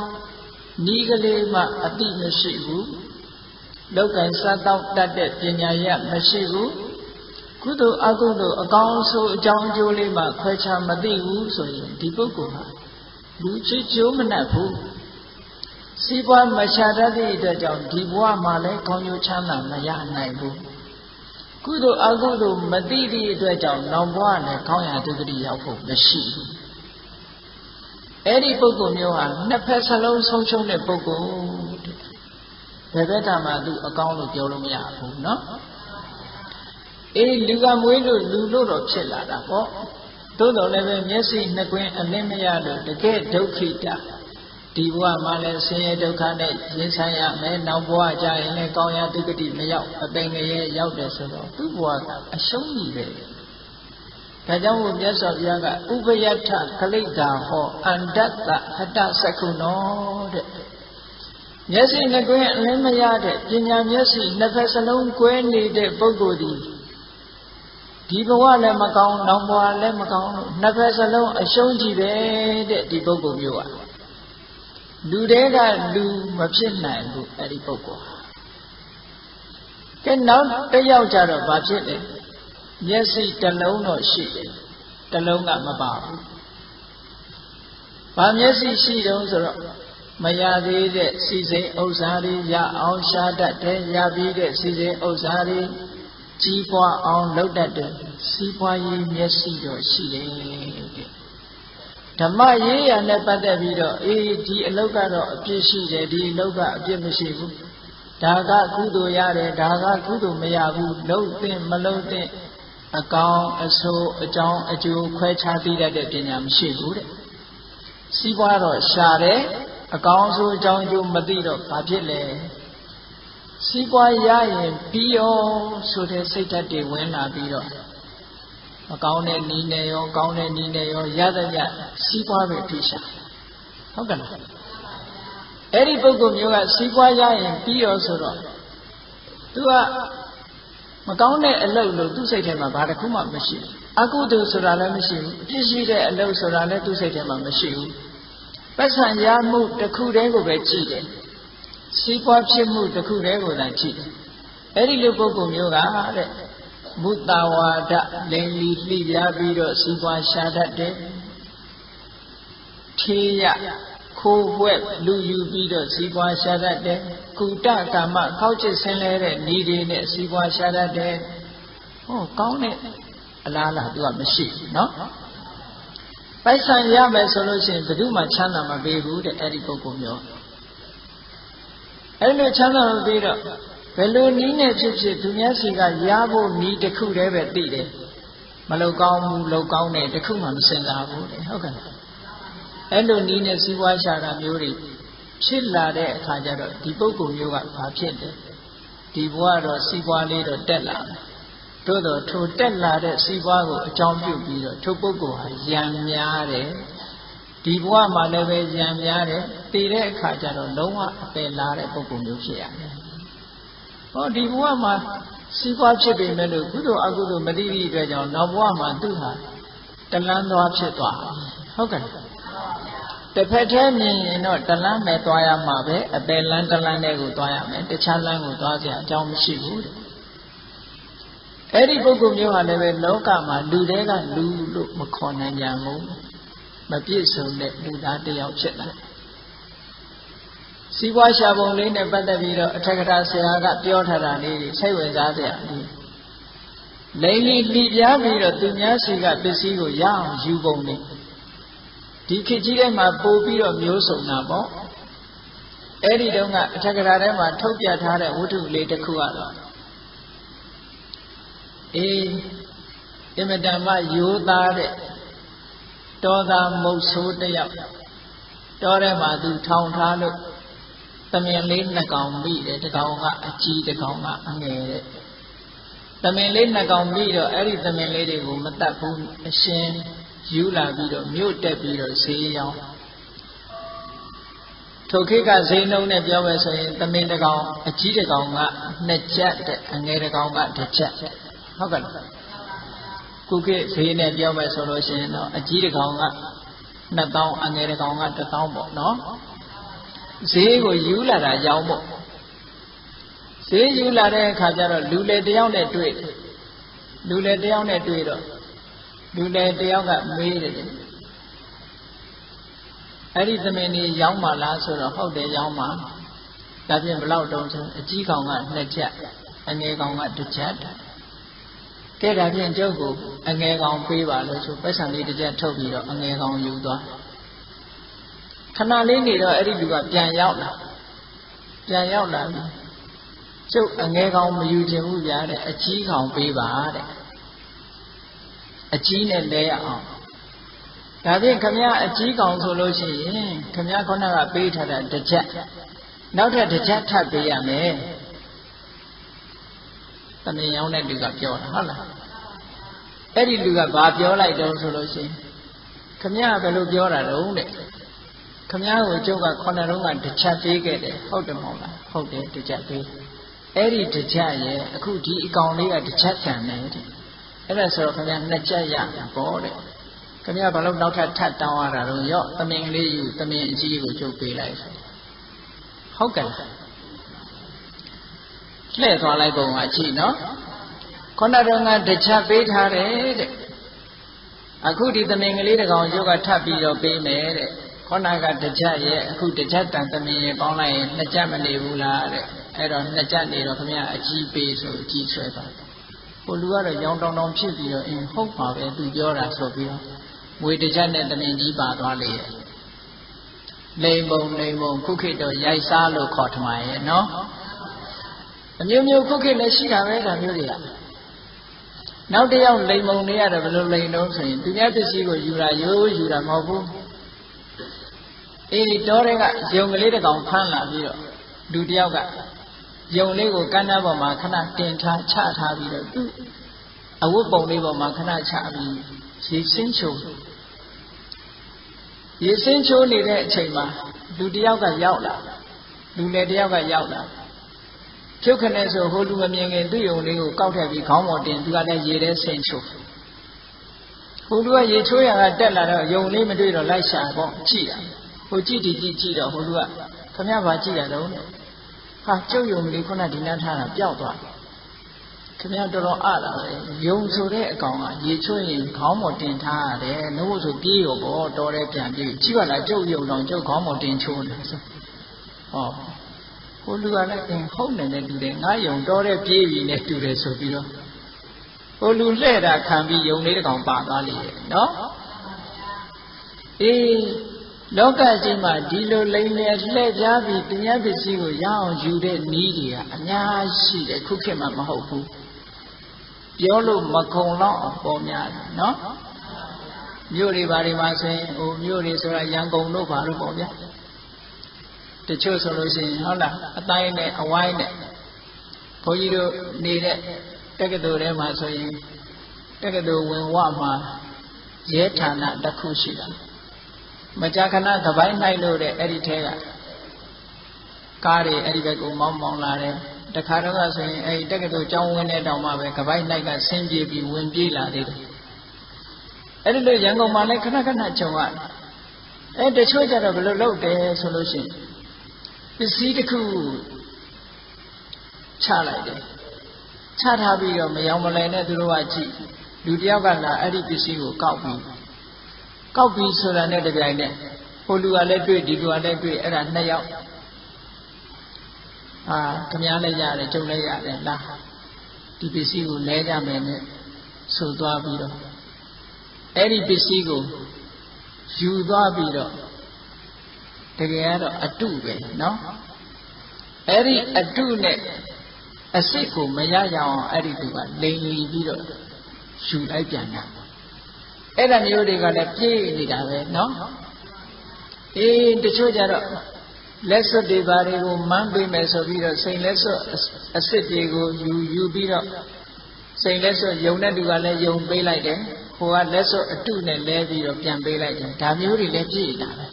ဤကလေးမှအတိမရှိဘူးလောက်ကံစားတော့တတ်တဲ့ပညာရမရှိဘူးကုသိုလ်အကုသိုလ်အကောင်းဆုံးအကြောင်းအကျိုးလေးမှခွဲခြားမသိဘူးဆိုရင်ဒီပုဂ္ဂိုလ်ဟာလူချစ်ကျိုးမနှက်ဘူးစီးပွားမရှာတတ်သည့်အတွက်ကြောင့်ဒီဘဝမှာလည်းကောင်းကျိုးချမ်းသာမရနိုင်ဘူးကုသိုလ်အကုသိုလ်မသိသည့်အတွက်ကြောင့်နောင်ဘဝလည်းကောင်းရာဒုက္ခတိရောက်ဖို့မရှိဘူးအဲ့ဒီပုဂ္ဂိုလ်မျိုးဟာနှစ်ဖက်စလုံးဆုံးရှုံးတဲ့ပုဂ္ဂိုလ် ဘယ်ဘက်ကမှသူအကောင်းလို့ပြောလို့မရဘူးเนาะအေးလူကမွေးလို့လူလို့တော့ဖြစ်လာတာပေါ့သို့တော်လည်းပဲမျက်စိနှစ်ကွင်းအလင်းမရလို့တကယ်ဒုက္ခိတဒီဘဝမှာလည်းဆင်းရဲဒုက္ခနဲ့ရင်ဆိုင်ရမယ်နောက်ဘဝကျရင်လည်းကောင်းရာဒုက္ခတိမရောက်အသိငရဲရောက်တယ်ဆိုတော့သူ့ဘဝကအရှုံးကြီးပဲဒါကြောင့်မို့မြတ်စွာဘုရားကဥပယတ္ထကလိတာဟောအန္တတ္တဟတ္တသက္ခုနောတဲ့မျက်စိနှစ်ကွင်းအလင်းမရတဲ့ပညာမျက်စိနှစ်ဖက်စလုံးကွဲနေတဲ့ပုဂ္ဂိုလ်ဒီဒီဘဝလည်းမကောင်းနောက်ဘဝလည်းမကောင်းလို့နှစ်ဖက်စလုံးအရှုံးကြီးပဲတဲ့ဒီပုဂ္ဂိုလ်မျိုးကလူတွေကလူမဖြစ်နိုင်ဘူးအဲ့ဒီပုဂ္ဂိုလ်ကဲနောက်တစ်ယောက်ကြတော့ဘာဖြစ်လဲမျက်စိတစ်လုံးတော့ရှိတယ်တစ်လုံးကမပါဘူးဘာမျက်စိရှိတုံးဆိုတော့မရသေးတဲ့စီစိန်ဥစ္စာတွေရအောင်ရှားတတ်တယ်ရပြီးတဲ့စီစိန်ဥစ္စာတွေကြီးပွားအောင်လုပ်တတ်တယ်စီးပွားရေးမျက်စိတော့ရှိတယ်တဲ့ဓမ္မရေးရနဲ့ပတ်သက်ပြီးတော့အေးဒီအလုတ်ကတော့အပြစ်ရှိတယ်ဒီအလုတ်ကအပြစ်မရှိဘူးဒါကကုသိုလ်ရတယ်ဒါကကုသိုလ်မရဘူးလုပ်သင့်မလုပ်သင့်အကောင်အဆိုးအကြောင်းအကျိုးခွဲခြားသိတတ်တဲ့ပညာမရှိဘူးတဲ့စီးပွားတော့ရှာတယ်အကောင်အဆိုးအကြောင်းအကျိုးမသိတော့ဘာဖြစ်လဲစီးပွားရရင်ပြီးရောဆိုတဲ့စိတ်ဓာတ်တွေဝင်လာပြီးတော့မကောင်းတဲ့နီးနေရောကောင်းတဲ့နီးနေရောရတဲ့ရစီးပွားပဲဖြစ်ရှာဟုတ်ကဲ့လားအဲ့ဒီပုဂ္ဂိုလ်မျိုးကစီးပွားရရင်ပြီးရောဆိုတော့သူကမကောင်းတဲ့အလုပ်လို့သူ့စိတ်ထဲမှာဘာတစ်ခုမှမရှိဘူးအကုသိုလ်ဆိုတာလည်းမရှိဘူးအပြစ်ရှိတဲ့အလုပ်ဆိုတာလည်းသူ့စိတ်ထဲမှာမရှိဘူးပတ်စံရမှုတစ်ခုတည်းကိုပဲကြည့်တယ်စီးပွားဖြစ်မှုတစ်ခုတည်းကိုသာကြည့်တယ်အဲ့ဒီလိုပုဂ္ဂိုလ်မျိုးကတဲ့မုတဝါဒလိန်လီလှိပြားပြီးတော့စီးပွားရှာတတ်တယ်ထေရခိုးဝှက်လူယူပြီးတော့စီးပွားရှာတတ်တယ်ကုတကာမခောက်ချစ်ဆင်းလဲတဲ့ဤတွေနဲ့စီးပွားရှာတတ်တယ်ဟောကောင်းတဲ့အလားလားသူကမရှိဘူးเนาะပိုက်ဆံရမယ်ဆိုလို့ရှိရင်ဘယ်သူမှချမ်းသာမပေးဘူးတဲ့အဲ့ဒီပုဂ္ဂိုလ်မျိုးအဲ့လိုချမ်းသာမပေးတော့ဘယ်လိုနည်းနဲ့ဖြစ်ဖြစ်သူများစီကရဖို့နည်းတစ်ခုတည်းပဲသိတယ်မလောက်ကောင်းဘူးလောက်ကောင်းတယ်တစ်ခုမှမစင်စားဘူးတဲ့ဟုတ်ကဲ့အဲ့လိုနည်းနဲ့စီးပွားရှာတာမျိုးတွေဖြစ်လာတဲ့အခါကျတော့ဒီပုဂ္ဂိုလ်မျိုးကဘာဖြစ်လဲဒီဘဝတော့စီးပွားလေးတော့တက်လာတယ်သို့တော့ထိုတက်လာတဲ့စီးပွားကိုအကြောင်းပြုပြီးတော့ထိုပုဂ္ဂိုလ်ဟာယံများတယ်ဒီဘဝမှာလည်းပဲယံများတယ်တည်တဲ့အခါကျတော့လုံးဝအပယ်လာတဲ့ပုဂ္ဂိုလ်မျိုးဖြစ်ရတယ်ဟောဒီဘဝမှာစီးပွားဖြစ်ပေမဲ့လို့ကုသိုလ်အကုသိုလ်မသိသည့်အတွက်ကြောင့်နောက်ဘဝမှာသူဟာတလန်းသွားဖြစ်သွားဟုတ်ကဲ့တစ်ဖက်တည်းမြင်ရင်တော့တလန်းပဲသွားရမှာပဲအပယ်လန်းတလန်းတဲ့ကိုသွားရမယ်တခြားလန်းကိုသွားစရာအကြောင်းမရှိဘူးတဲ့အဲ့ဒီပုဂ္ဂိုလ်မျိုးဟာလည်းပဲလောကမှာလူတွေကလူလို့မခေါ်နိုင်ကြဘူးမပြည့်စုံတဲ့လူသားတစ်ယောက်ဖြစ်လာစီးပွားရှာပုံလေးနဲ့ပတ်သက်ပြီးတော့အထက်ကထာဆရာကပြောထားတာလေးစိတ်ဝင်စားစရာလေးလိန်လီလှိပြားပြီးတော့သူများစီကပစ္စည်းကိုရအောင်ယူပုံနေဒီခေတ်ကြီးထဲမှာပို့ပြီးတော့မျိုးစုံတာပေါ့အဲ့ဒီတုန်းကအထက်ကထာထဲမှာထုတ်ပြထားတဲ့ဝတ္ထုလေးတစ်ခုကတော့အင်မတန်မှရိုးသားတဲ့တောသားမုတ်ဆိုးတစ်ယောက်တောထဲမှာသူထောင်ထားလို့သမင်လေးနှစ်ကောင်မိတယ်တစ်ကောင်ကအကြီးတစ်ကောင်ကအငယ်တဲ့သမင်လေးနှစ်ကောင်မိတော့အဲ့ဒီသမင်လေးတွေကိုမတတ်ဘူးအရှင်ယူလာပြီးတော့မြို့တက်ပြီးတော့ဈေးရောင်းထိုခေတ်ကဈေးနှုန်းနဲ့ပြောမယ်ဆိုရင်သမင်တစ်ကောင်အကြီးတစ်ကောင်က2ကျပ်တဲ့အငယ်တစ်ကောင်က1ကျပ်ဟုတ်ကဲ့ခုခေတ်ဈေးနဲ့ပြောမယ်ဆိုလို့ရှိရင်တော့အကြီးတစ်ကောင်က2000အငယ်တစ်ကောင်က1000ပေါ့နော်ဈေးကိုယူလာတာရောင်းဖို့ဈေးယူလာတဲ့အခါကျတော့လူလေတယောက်နဲ့တွေ့တယ်လူလေတယောက်နဲ့တွေ့တော့လူလေတယောက်ကမေးတယ်အဲ့ဒီသမင်ကြီးရောင်းပါလားဆိုတော့ဟုတ်တယ်ရောင်းပါဒါဖြင့်ဘလောက်တုံးဆိုအကြီးကောင်က2ကျပ်အငယ်ကောင်က1ကျပ်ကဲဒါဖြင့်ကျုပ်ကိုအငယ်ကောင်ပေးပါလို့ဆိုပတ်စံလေး1ကျပ်ထုတ်ပြီးတော့အငယ်ကောင်ယူသွားခဏလေးနေတော့အဲ့ဒီလူကပြန်ရောက်လာ ကျုပ်အငယ်ကောင်မယူချင်ဘူးဗျာတဲ့အကြီးကောင်ပေးပါတဲ့အကြီးနဲ့လဲရအောင်ဒါဖြင့်ခမရအကြီးကောင်ဆိုလို့ရှိရင်ခမရခုနကပေးထားတာတစ်ချက်နောက်ထပ်တစ်ချက်ထပ်ပေးရမယ်တမင်ရောင်းတဲ့လူကပြောတာဟုတ်လားအဲ့ဒီလူကဘာပြောလိုက်တော့ဆိုလို့ရှိရင်ခမရဘယ်လိုပြောတာတုံးတဲ့ခမရကိုကျုပ်ကခုနတုန်းကတစ်ချက်ပေးခဲ့တယ်ဟုတ်တယ်မဟုတ်လားဟုတ်တယ်တစ်ချက်ပေးအဲ့ဒီတစ်ချက်ရဲ့အခုဒီအကောင်လေးကတစ်ချက်ခံတယ်တဲ့အဲ့ဒါဆိုတော့ခင်ဗျာနှစ်ချက်ရတာပေါ့တဲ့ခင်ဗျာဘာလို့နောက်ထပ်ထပ်တောင်းရတာတော့ရော့သမင်ကလေးယူသမင်အကြီးကိုကျုပ်ပေးလိုက်ဆိုဟုတ်ကဲ့လှည့်သွားလိုက်ပုံကကြည့်နော်ခုနတုန်းကတစ်ချက်ပေးထားတယ်တဲ့အခုဒီသမင်ကလေးတကောင်ကျုပ်ကထပ်ပြီးတော့ပေးမယ်တဲ့ခုနကတစ်ချက်ရဲ့အခုတစ်ချက်တန်သမင်ရဲ့ပေါင်းလိုက်ရင်နှစ်ချက်မနေဘူးလားတဲ့အဲ့တော့နှစ်ချက်နေတော့ခင်ဗျာအကြီးပေးဆိုအကြီးဆွဲပါဟိုလူကတော့ရောင်တောင်တောင်ဖြစ်ပြီးတော့ဟုတ်ပါပဲသူပြောတာဆိုပြီးတော့ငွေတစ်ချက်နဲ့တမင်ကြီးပါသွားလေရဲ့လိမ်ပုံခုခေတ်တော့ရိုက်စားလို့ခေါ်ထမရဲ့နော်အမျိုးမျိုးခုခေတ်လည်းရှိတာပဲဒါမျိုးတွေကနောက်တစ်ယောက်လိမ်ပုံတွေရတယ်ဘယ်လိုလိမ်တော့ဆိုရင်သူများပစ္စည်းကိုယူတာယူတာမဟုတ်ဘူးတောတဲ့ကယုံကလေးတစ်ကောင်ဖမ်းလာပြီးတော့လူတစ်ယောက်ကယုံလေးကိုကမ်းနားပေါ်မှာခဏတင်ထားချထားပြီးတော့သူအဝတ်ပုံလေးပေါ်မှာခဏချပြီးရေစင်းချိုးနေတဲ့အချိန်မှာလူတစ်ယောက်ကရောက်လာလူလေတစ်ယောက်ကရောက်လာဖြုတ်ခနဲ့ဆိုဟိုလူမမြင်ခင်သူ့ယုံလေးကိုကောက်ထည့်ပြီးခေါင်းပေါ်တင်သူကလည်းရေထဲဆင်းချိုးဟိုလူကရေချိုးရကတက်လာတော့ယုံလေးမတွေ့တော့လိုက်ရှာပေါ့ကြည့်တာဟိုကြည့်တော့ဟိုလူကခမရပါကြည့်တာတော့ဟာကျုပ်ယုံလေးခုနဒီနားထားတာပျောက်သွားခင်ဗျားတော်တော်အားလာပဲယုံဆိုတဲ့အကောင်ကရေချွတ်ရင်ခေါင်းပေါ်တင်ထားရတယ်နှုတ်ဆိုပြေးရောပေါ့တော်တယ်ပြန်ပြေးကြည့်ပါလားကျုပ်ယုံတော့ကျုပ်ခေါင်းပေါ်တင်ချိုးတယ်ဆိုဟောဟိုလူကလည်းဟုတ်နေတယ်တူတယ်ငါယုံတော်တယ်ပြေးပြီနဲ့တူတယ်ဆိုပြီးတော့ဟိုလူလှဲ့တာခံပြီးယုံလေးတစ်ကောင်ပါသွားလေနော်လောကကြီးမှာဒီလိုလိမ်လည်လှည့်ပြားပြီးပညာပစ္စည်းကိုရအောင်ယူတဲ့နည်းတွေကအများရှိတယ်ခုခေတ်မှာမဟုတ်ဘူးပြောလို့မကုံတော့ပေါ်များတယ်နော်မြို့တွေဘာတွေမှာဆိုရင်မြို့တွေဆိုတာရန်ကုန်တို့ဘာလို့ပေါ့ဗျာတချို့ဆိုလို့ရှိရင်ဟုတ်လားအတိုင်းနဲ့အဝိုင်းနဲ့ဘုန်းကြီးတို့နေတဲ့တက္ကသိုလ်ထဲမှာဆိုရင်တက္ကသိုလ်ဝင်ဝမှာရဲဌာနတစ်ခုရှိတာမကြာခဏသပိုင်းနိုင်လို့တဲ့အဲ့ဒီထဲကကားတွေအဲ့ဒီဘက်ကိုမောင်းလာတယ်တခါတော့ဆိုရင်အဲ့ဒီတက္ကသိုလ်ကျောင်းဝင်းတဲ့တောင်မှပဲကပိုင်းနိုင်ကဆင်းပြေးပြီးဝင်ပြေးလာသေးတယ်အဲ့ဒီလိုရန်ကုန်မှာလည်းခဏကြုံရတယ်တချို့ကြတော့ဘယ်လိုလုပ်တယ်ဆိုလို့ရှိရင်ပစ္စည်းတစ်ခုချလိုက်တယ်ချထားပြီးတော့မယောင်မလည်နဲ့သူတို့ကကြည့်လူတယောက်ကလာအဲ့ဒီပစ္စည်းကိုကောက်ပြီးဆိုတာနဲ့တပြိုင်နက်ဟိုလူကလည်းတွေ့ဒီလူကလည်းတွေ့အဲ့ဒါနှစ်ယောက်ခမည်းလည်းရတယ်ကျုပ်လည်းရတယ်လားဒီပစ္စည်းကိုလဲကြမယ်နဲ့ဆိုသွားပြီးတော့အဲ့ဒီပစ္စည်းကိုယူသွားပြီးတော့တကယ်ကတော့အတုပဲနော်အဲ့ဒီအတုနဲ့အစ်စ်ကိုမရရအောင်အဲ့ဒီသူကလိန်လီပြီးတော့ယူလိုက်ပြန်တာအဲ့ဒါမျိုးတွေကလည်းပြေးနေတာပဲနော်တချို့ကြတော့လက်စွပ်တွေဘာတွေကိုမန်းပေးမယ်ဆိုပြီးတော့စိန်လက်စွပ်အစ်စ်တွေကိုယူပြီးတော့စိန်လက်စွပ်ယုံတဲ့သူကလည်းယုံပေးလိုက်တယ်ဟိုကလက်စွပ်အတုနဲ့လဲပြီးတော့ပြန်ပေးလိုက်တယ်ဒါမျိုးတွေလည်းပြေးနေတာပဲ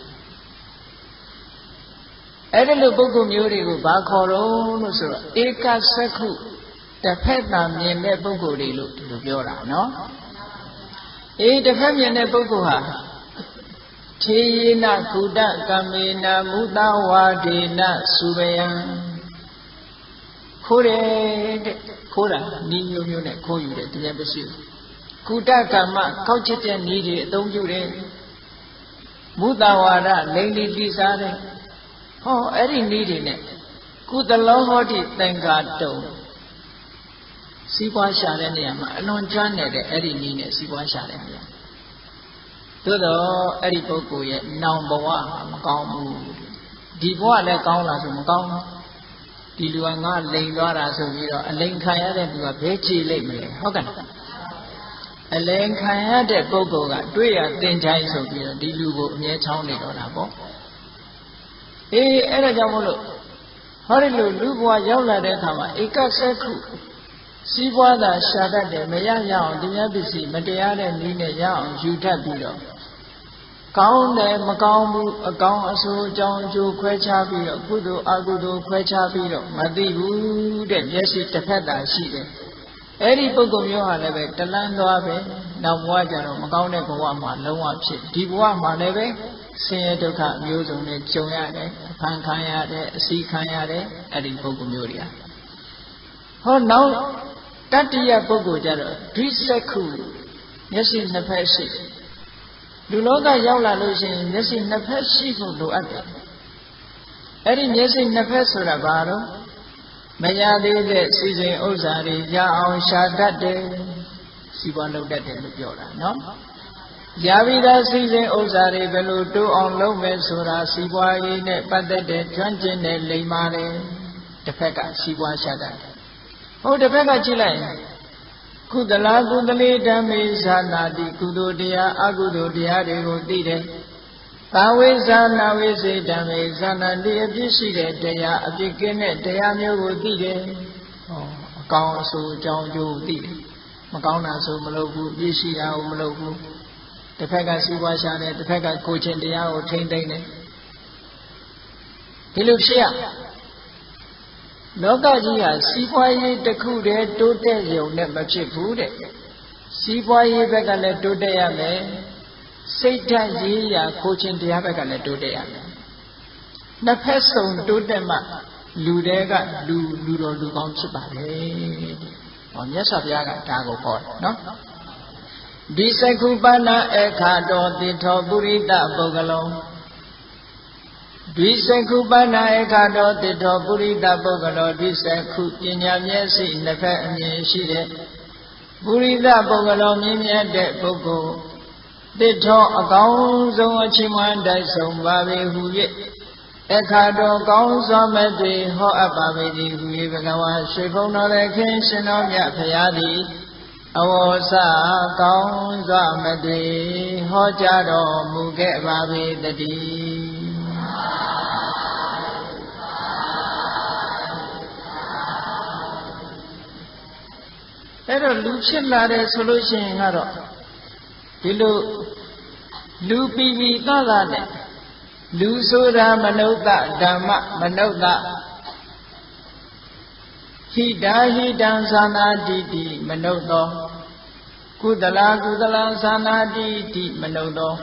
အဲ့ဒီလိုပုဂ္ဂိုလ်မျိုးတွေကိုဘာခေါ်တော့လို့ဆိုတော့ဧကစက္ခုတစ်ဖက်သာမြင်တဲ့ပုဂ္ဂိုလ်တွေလို့ဒီလိုပြောတာနော်တစ်ဖက်မြင်တဲ့ပုဂ္ဂိုလ်ဟာထေယေနကုတကမေနမုသဝါဒေနသုဘယံခိုးတယ်တဲ့ခိုးတာနီးမျိုးနဲ့ခိုးယူတယ်တရားပစ္စည်းကုတကမ္မကောက်ချစ်တဲ့နီးတွေအသုံးပြုတယ်မုသဝါဒလိန်လီတိစားတယ်ဟောအဲ့ဒီနီးတွေနဲ့ကုသလောဟောတိသင်္ကာတုံစီးပွားရှာတဲ့နေရာမှာအလွန်ကျွမ်းနေတဲ့အဲ့ဒီနီးနဲ့စီးပွားရှာတဲ့နေရာသို့တော့အဲ့ဒီပုဂ္ဂိုလ်ရဲ့နောင်ဘဝမကောင်းဘူးဒီဘဝလည်းကောင်းလားဆိုမကောင်းဘူး ဒီလူကငါလိန်သွားတာဆိုပြီးတော့အလိန်ခံရတဲ့လူကဘဲကြည်လိုက်မလဲဟုတ်ကဲ့အလိန်ခံရတဲ့ပုဂ္ဂိုလ်ကတွေ့ရသင်ချိုင်းဆိုပြီးတော့ဒီလူကိုအမြဲချောင်းနေတော့တာပေါ့အေးအဲ့ဒါကြောင့်မို့လို့ဟောဒီလိုလူဘဝရောက်လာတဲ့အခါမှာဧကဆက်ခုစီးပွားသာရှာတတ်တယ်မရရအောင်တရားပစ္စည်းမတရားတဲ့နည်းနဲ့ရအောင်ယူတတ်ပြီးတော့ကောင်းတယ်မကောင်းဘူးအကောင်းအဆိုးအကြောင်းအကျိုးခွဲခြားပြီးတော့ကုသိုလ်အကုသိုလ်ခွဲခြားပြီးတော့မသိဘူးတဲ့မျက်စိတစ်ဖက်သာရှိတယ်အဲ့ဒီပုဂ္ဂိုလ်မျိုးဟာလည်းပဲတလန်းသွားပဲနောက်ဘဝကျတော့မကောင်းတဲ့ဘဝမှာလုံးဝဖြစ်ဒီဘဝမှာလည်းပဲဆင်းရဲဒုက္ခမျိုးစုံနဲ့ကြုံရတယ်အဖန်ခံရတယ်အစီခံရတယ်အဲ့ဒီပုဂ္ဂိုလ်မျိုးတွေဟောနောက်တတ္တိယပုဂ္ဂိုလ်ကြတော့ဒွိစက္ခုမျက်စိနှစ်ဖက်ရှိလူလောကရောက်လာလို့ရှိရင်မျက်စိနှစ်ဖက်ရှိဖို့လိုအပ်တယ်အဲ့ဒီမျက်စိနှစ်ဖက်ဆိုတာဘာလို့မရသေးတဲ့စီစဉ်ဥစ္စာတွေရအောင်ရှာတတ်တယ်စီပွားလုပ်တတ်တယ်လို့ပြောတာနော်ရပြီးသားစီစဉ်ဥစ္စာတွေဘယ်လိုတိုးအောင်လုပ်မယ်ဆိုတာစီပွားရေးနဲ့ပတ်သက်တဲ့ကျွမ်းကျင်တဲ့လိမ္မာတယ်တစ်ဖက်ကစီပွားရှာတတ်တယ်ဟုတ်တစ်ဖက်ကကြည့်လိုက်ကုသလာကုသလေဓမ္မေဇာနာတိကုသိုလ်တရားအကုသိုလ်တရားတွေကိုသိတယ်သာဝေဇာနာဝေစေဓမ္မေဇာနာတိအပြစ်ရှိတဲ့တရားအပြစ်ကင်းတဲ့တရားမျိုးကိုသိတယ်ဟောအကောင်းအဆိုးအကြောင်းအကျိုးသိတယ်မကောင်းတာဆိုမလုပ်ဘူးအပြစ်ရှိတာကိုမလုပ်ဘူးတစ်ဖက်ကစီးပွားရှာတယ်တစ်ဖက်ကကိုယ်ချင်းတရားကိုထိမ့်သိမ့်တယ်ဒီလိုဖြစ်ရလောကကြီးဟာစီးပွားရေးတစ်ခုတည်းတိုးတက်ရုံနဲ့မဖြစ်ဘူးတဲ့စီးပွားရေးဘက်ကလည်းတိုးတက်ရမယ်စိတ်ဓာတ်ရေးရာကိုယ်ချင်းတရားဘက်ကလည်းတိုးတက်ရမယ်နှစ်ဖက်စုံတိုးတက်မှလူတွေကလူတော်လူကောင်းဖြစ်ပါလေဟောမြတ်စွာဘုရားကဒါကိုဟောတယ်နော်ဒီစက္ခုပနာအခါတော်တိထောပုရိသပုဂ္ဂလောဒီစက္ခုပနာအခါတော်တိထောပုရိသပုဂ္ဂလောဒီစက္ခုပညာမျက်စိနှစ်ဖက်အမြင်ရှိတဲ့ပုရိသပုဂ္ဂလောမြင်မြတ်တဲ့ပုဂ္ဂိုလ်တိထောအကောင်းဆုံးအချီးမွမ်းတိုက်ဆုံးပါပေဟု၍အခါတော်ကောင်းစွာမဲ့တွေဟောအပ်ပါပေသည်ဟု၍ဘဂဝါရွှေဘုံတော်လည်းခင်ရှင်တော်မြတ်ဖရာသည်အဝေါစကောင်းစွာမဲ့တွေဟောကြားတော်မူခဲ့ပါပေတည်းအဲ့တော့လူဖြစ်လာတယ်ဆိုလို့ရှိရင်ကတော့ဒီလိုလူပီပီသသနဲ့လူဆိုတာမနုဿဓမ္မမနုဿဟိတာဟိတံသာနာတိတိမနုဿောကုသလာကုသလံသာနာတိတိမနုဿော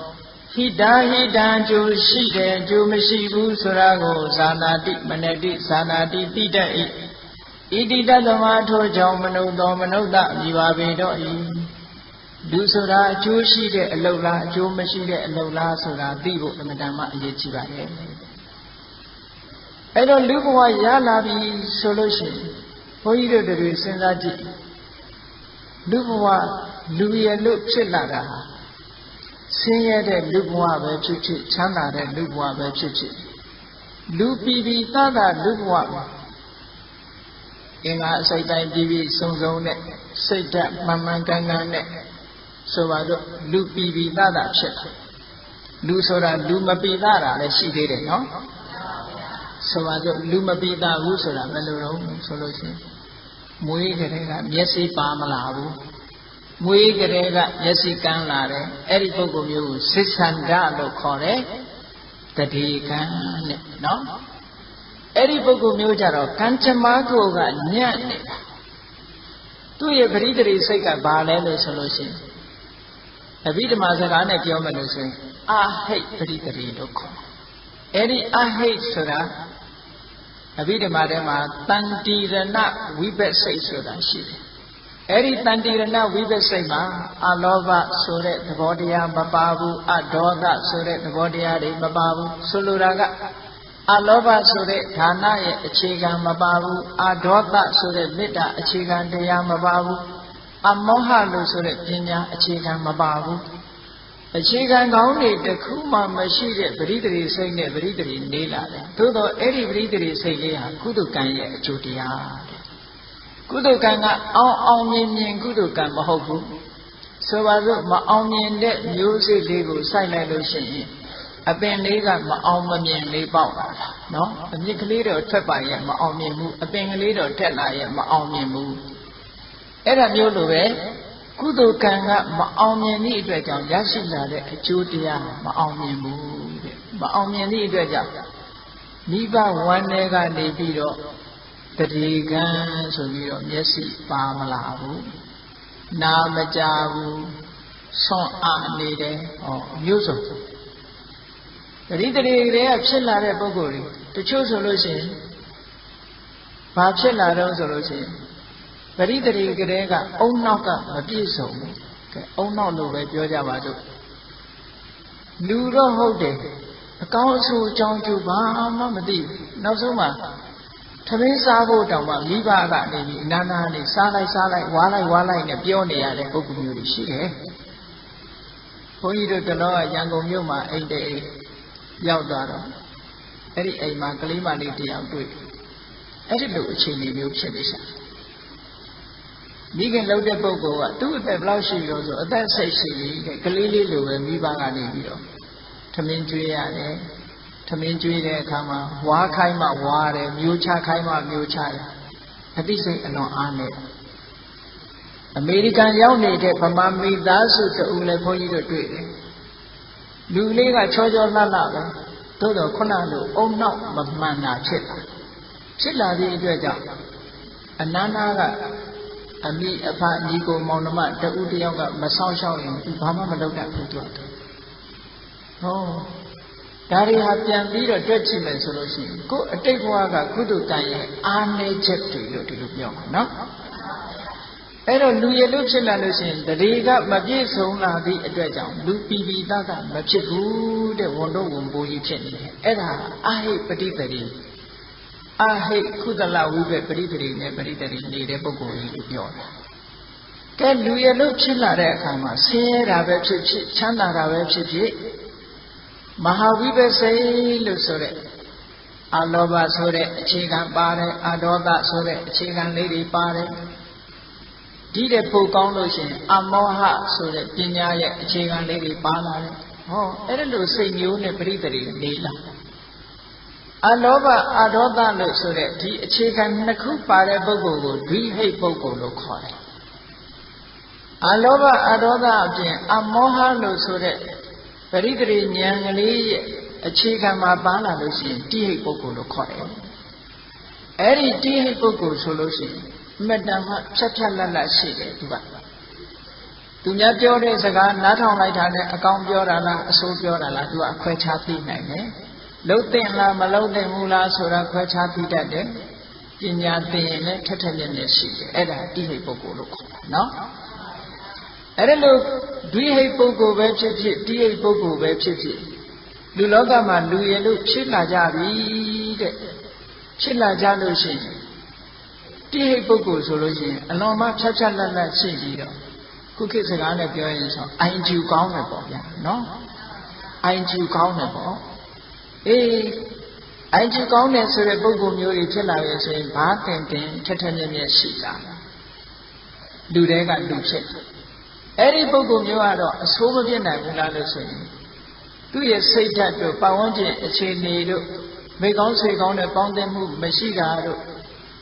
ဟိတာဟိတံကျိုးရှိတယ်ကျိုးမရှိဘူးဆိုတာကိုသာနာတိမနတိသာနာတိတိတတ်၏ဣတိတသမထိုကြောင့်မနုဿောမနုဿမြည်ပါပေတော့၏လူဆိုတာအကျိုးရှိတဲ့အလုပ်လားအကျိုးမရှိတဲ့အလုပ်လားဆိုတာသိဖို့အမှန်တမ်းအရေးကြီးပါတယ်အဲ့တော့လူဘဝရလာပြီဆိုလို့ရှိရင်ဘုန်းကြီးတို့တွေစဉ်းစားကြည့်လူဘဝလူရလို့ဖြစ်လာတာဟာဆင်းရဲတဲ့လူဘဝပဲဖြစ်ဖြစ်ချမ်းသာတဲ့လူဘဝပဲဖြစ်ဖြစ်လူပြည်ပြည်သားသားလူဘဝမှာအင်္ဂါအစိတ်တိုင်းပြည်ပြည်စုံစုံနဲ့စိတ်ဓာတ်မှန်မှန်ကန်ကန်နဲ့ဆိုပါတော့လူပြည်ပြည်သားသားဖြစ်တယ်လူဆိုတာလူမပြည်သားတာလည်းရှိသေးတယ်နော်ဆိုပါတော့လူမပြည်သားဘူးဆိုတာဘယ်လိုတော့ဆိုလို့ရှိရင်မွေးကလေးကမျက်စိပါမလာဘူးမွေးကလေးကမျက်စိကန်းလာတယ်အဲ့ဒီပုဂ္ဂိုလ်မျိုးကိုစိစ္ဆန္ဒလို့ခေါ်တယ်တတိကံနဲ့နော်အဲ့ဒီပုဂ္ဂိုလ်မျိုးကြတော့ကံကြမ္မာကိုကညံ့နေတာသူ့ရဲ့ပရိသေရိစိတ်ကဘာလဲလို့ဆိုလို့ရှိရင်အဘိဓမ္မာစကားနဲ့ပြောမယ်လို့ဆိုရင်အာဟိတ်ပရိသေရိလို့ခေါ်အဲ့ဒီအာဟိတ်ဆိုတာအဘိဓမ္မာထဲမှာတန်တိရဏဝိပဿိတ်ဆိုတာရှိတယ်အဲ့ဒီတန်တိရဏဝိပဿိတ်မှာအလောဘဆိုတဲ့သဘောတရားမပါဘူးအဒေါသဆိုတဲ့သဘောတရားတွေမပါဘူးဆိုလိုတာကအလောဘဆိုတဲ့ဌာနရဲ့အခြေခံမပါဘူးအဒေါသဆိုတဲ့မေတ္တာအခြေခံတရားမပါဘူးအမောဟလို့ဆိုတဲ့ပညာအခြေခံမပါဘူး အခြေခံကောင်းတွေတစ်ခုမှမရှိတဲ့ပရိသေစိတ်နဲ့ပရိသေနေလာတယ်သို့တော့အဲ့ဒီပရိသေစိတ်လေးဟာကုသိုလ်ကံရဲ့အကျိုးတရားတဲ့ကုသိုလ်ကံကအောင်မြင်ကုသိုလ်ကံမဟုတ်ဘူးဆိုပါစို့မအောင်မြင်တဲ့မျိုးစိလေးကိုစိုက်လိုက်လို့ရှိရင်အပင်လေးကမအောင်မမြင်လေးပေါက်လာတာနော်အမြစ်ကလေးတော့ထွက်ပါရဲ့မအောင်မြင်ဘူးအပင်ကလေးတော့တက်လာရဲ့မအောင်မြင်ဘူးအဲ့ဒါမျိုးလိုပဲကုသိုလ်ကံကမအောင်မြင်သည့်အတွက်ကြောင့်ရရှိလာတဲ့အကျိုးတရားမအောင်မြင်ဘူးတဲ့မအောင်မြင်သည့်အတွက်ကြောင့်နိဗ္ဗာန်ဝမ်းထဲကနေပြီးတော့တတိကံဆိုပြီးတော့မျက်စိပါမလာဘူးနာမကြဘူးဆွမ်းအားနေတယ်ဟောမျိုးစုံတတိကဖြစ်လာတဲ့ပုဂ္ဂိုလ်တွေတချို့ဆိုလို့ရှိရင်ဘာဖြစ်လာတော့ဆိုလို့ရှိရင်ပရိသေကလေးကအုံနောက်ကမပြည့်စုံဘူးကဲအုံနောက်လို့ပဲပြောကြပါစို့လူတော့ဟုတ်တယ်အကောင်းအဆိုးအကြောင်းကျိုးဘာမှမသိဘူးနောက်ဆုံးမှသမင်းစားဖို့တောင်မှမိဘကနေပြီးအနာနာလေးစားလိုက်ဝါလိုက်နဲ့ပြောနေရတဲ့ပုဂ္ဂိုလ်မျိုးတွေရှိတယ်ဘုန်းကြီးတို့တလောကရန်ကုန်မြို့မှာအိမ်တဲ့ရောက်သွားတော့အဲ့ဒီအိမ်မှာကလေးမလေးတယောက်တွေ့အဲ့ဒီလိုအခြေအနေမျိုးဖြစ်နေရှာမိခင်လှုပ်တဲ့ပုဂ္ဂိုလ်ကသူ့အသက်ဘယ်လောက်ရှိလို့ဆိုအသက်စိတ်ရှိတဲ့ကလေးလေးလိုပဲမိဘကနေပြီးတော့ထမင်းကျွေးရတယ်ထမင်းကျွေးတဲ့အခါမှာဝါခိုင်းမှဝါတယ်မျိုးချခိုင်းမှမျိုးချတယ်အသိစိတ်အလွန်အားနဲ့အမေရိကန်ရောက်နေတဲ့ဗမာမိသားစုတူလည်းဘုန်းကြီးတို့တွေ့တယ်လူလေးကချောချောလှလှပဲသို့တော့ခုနလိုအုံနောက်မမှန်တာဖြစ်လာသည့်အတွက်ကြောင့်အနန္နာကအမိအဖညီကိုမောင်နှမတူတယောက်ကမဆောင်ရှောက်ရင်ဘာမှမလုပ်တတ်ဘူးသူကဟောဒါတွေဟာပြန်ပြီးတော့တွေ့ကြည့်မယ်ဆိုလို့ရှိရင်ကိုယ်အတိတ်ဘဝကကုသကံရဲ့အားနည်းချက်တွေလို့ဒီလိုပြောမှာနော်အဲ့တော့လူရည်လို့ဖြစ်လာလို့ရှိရင်တရေကမပြည့်စုံလာသည့်အတွက်ကြောင့်လူပီပီသားကမဖြစ်ဘူးတဲ့ဝန်တော့ဝန်ပိုးကြီးဖြစ်နေတယ်အဲ့ဒါအာဟိပฏิတရိအာဟိကုသလဝိပပရိသေနဲ့ပရိသေနေတဲ့ပုဂ္ဂိုလ်ကြီးကိုပြောတာကဲလူရလို့ဖြစ်လာတဲ့အခါမှာဆင်းရဲတာပဲဖြစ်ဖြစ်ချမ်းသာတာပဲဖြစ်ဖြစ်မဟာဝိပစိလို့ဆိုတဲ့အာလောဘဆိုတဲ့အခြေခံပါတယ်အာဒေါသဆိုတဲ့အခြေခံလေးတွေပါတယ်ဒီတဲ့ပို့ကောင်းလို့ရှိရင်အမောဟဆိုတဲ့ပညာရဲ့အခြေခံလေးတွေပါလာတယ်ဟောအဲ့ဒီလိုစိတ်မျိုးနဲ့ပရိသေနေလာအလောဘအဒေါသလို့ဆိုတဲ့ဒီအခြေခံနှစ်ခုပါတဲ့ပုဂ္ဂိုလ်ကိုဒွိဟိတ်ပုဂ္ဂိုလ်လို့ခေါ်တယ်အလောဘအဒေါသအပြင်အမောဟလို့ဆိုတဲ့ပရိသေဉာဏ်ကလေးရဲ့အခြေခံမှာပါလာလို့ရှိရင်တိဟိတ်ပုဂ္ဂိုလ်လို့ခေါ်တယ်အဲ့ဒီတိဟိတ်ပုဂ္ဂိုလ်ဆိုလို့ရှိရင်အမတန်မှဖြတ်လတ်ရှိတယ်သူကသူများပြောတဲ့စကားနားထောင်လိုက်တာနဲ့အကောင်ပြောတာလားအဆိုးပြောတာလားသူကအခွဲခြားသိနိုင်တယ်လှုပ်တဲ့လားမလှုပ်တဲ့ဘူးလားဆိုတာခွဲခြားသိတတ်တယ်ပညာသိရင်လည်းထက်ထက်မြက်မြက်ရှိတယ်အဲ့ဒါတိဟိတ်ပုဂ္ဂိုလ်လို့ခေါ်တာနော်အဲ့ဒါလို့ဒွိဟိတ်ပုဂ္ဂိုလ်ပဲဖြစ်ဖြစ်တိဟိတ်ပုဂ္ဂိုလ်ပဲဖြစ်ဖြစ်လူလောကမှာလူရည်လို့ဖြစ်လာကြပြီတဲ့ဖြစ်လာကြလို့ရှိရင်တိဟိတ်ပုဂ္ဂိုလ်ဆိုလို့ရှိရင်အလွန်မှဖြတ်လတ်ရှိပြီးတော့ခုခေတ်စကားနဲ့ပြောရင်ဆိုအိုင်ကျူကောင်းတယ်ပေါ့ဗျာနော်အိုင်ကျူကောင်းတယ်ပေါ့အေးအိုင်ကျူကောင်းတယ်ဆိုတဲ့ပုဂ္ဂိုလ်မျိုးတွေဖြစ်လာရဲ့ဆိုရင်ဘာတင်ထက်ထက်မြက်မြက်ရှိတာလူတွေကလူဖြစ်အဲ့ဒီပုဂ္ဂိုလ်မျိုးကတော့အဆိုးမပြစ်နိုင်ဘူးလားလို့ဆိုရင်သူ့ရဲ့စိတ်ဓာတ်တို့ပတ်ဝန်းကျင်အခြေအနေတို့မိကောင်းဆွေကောင်းတဲ့ပေါင်းသင်းမှုမရှိတာတို့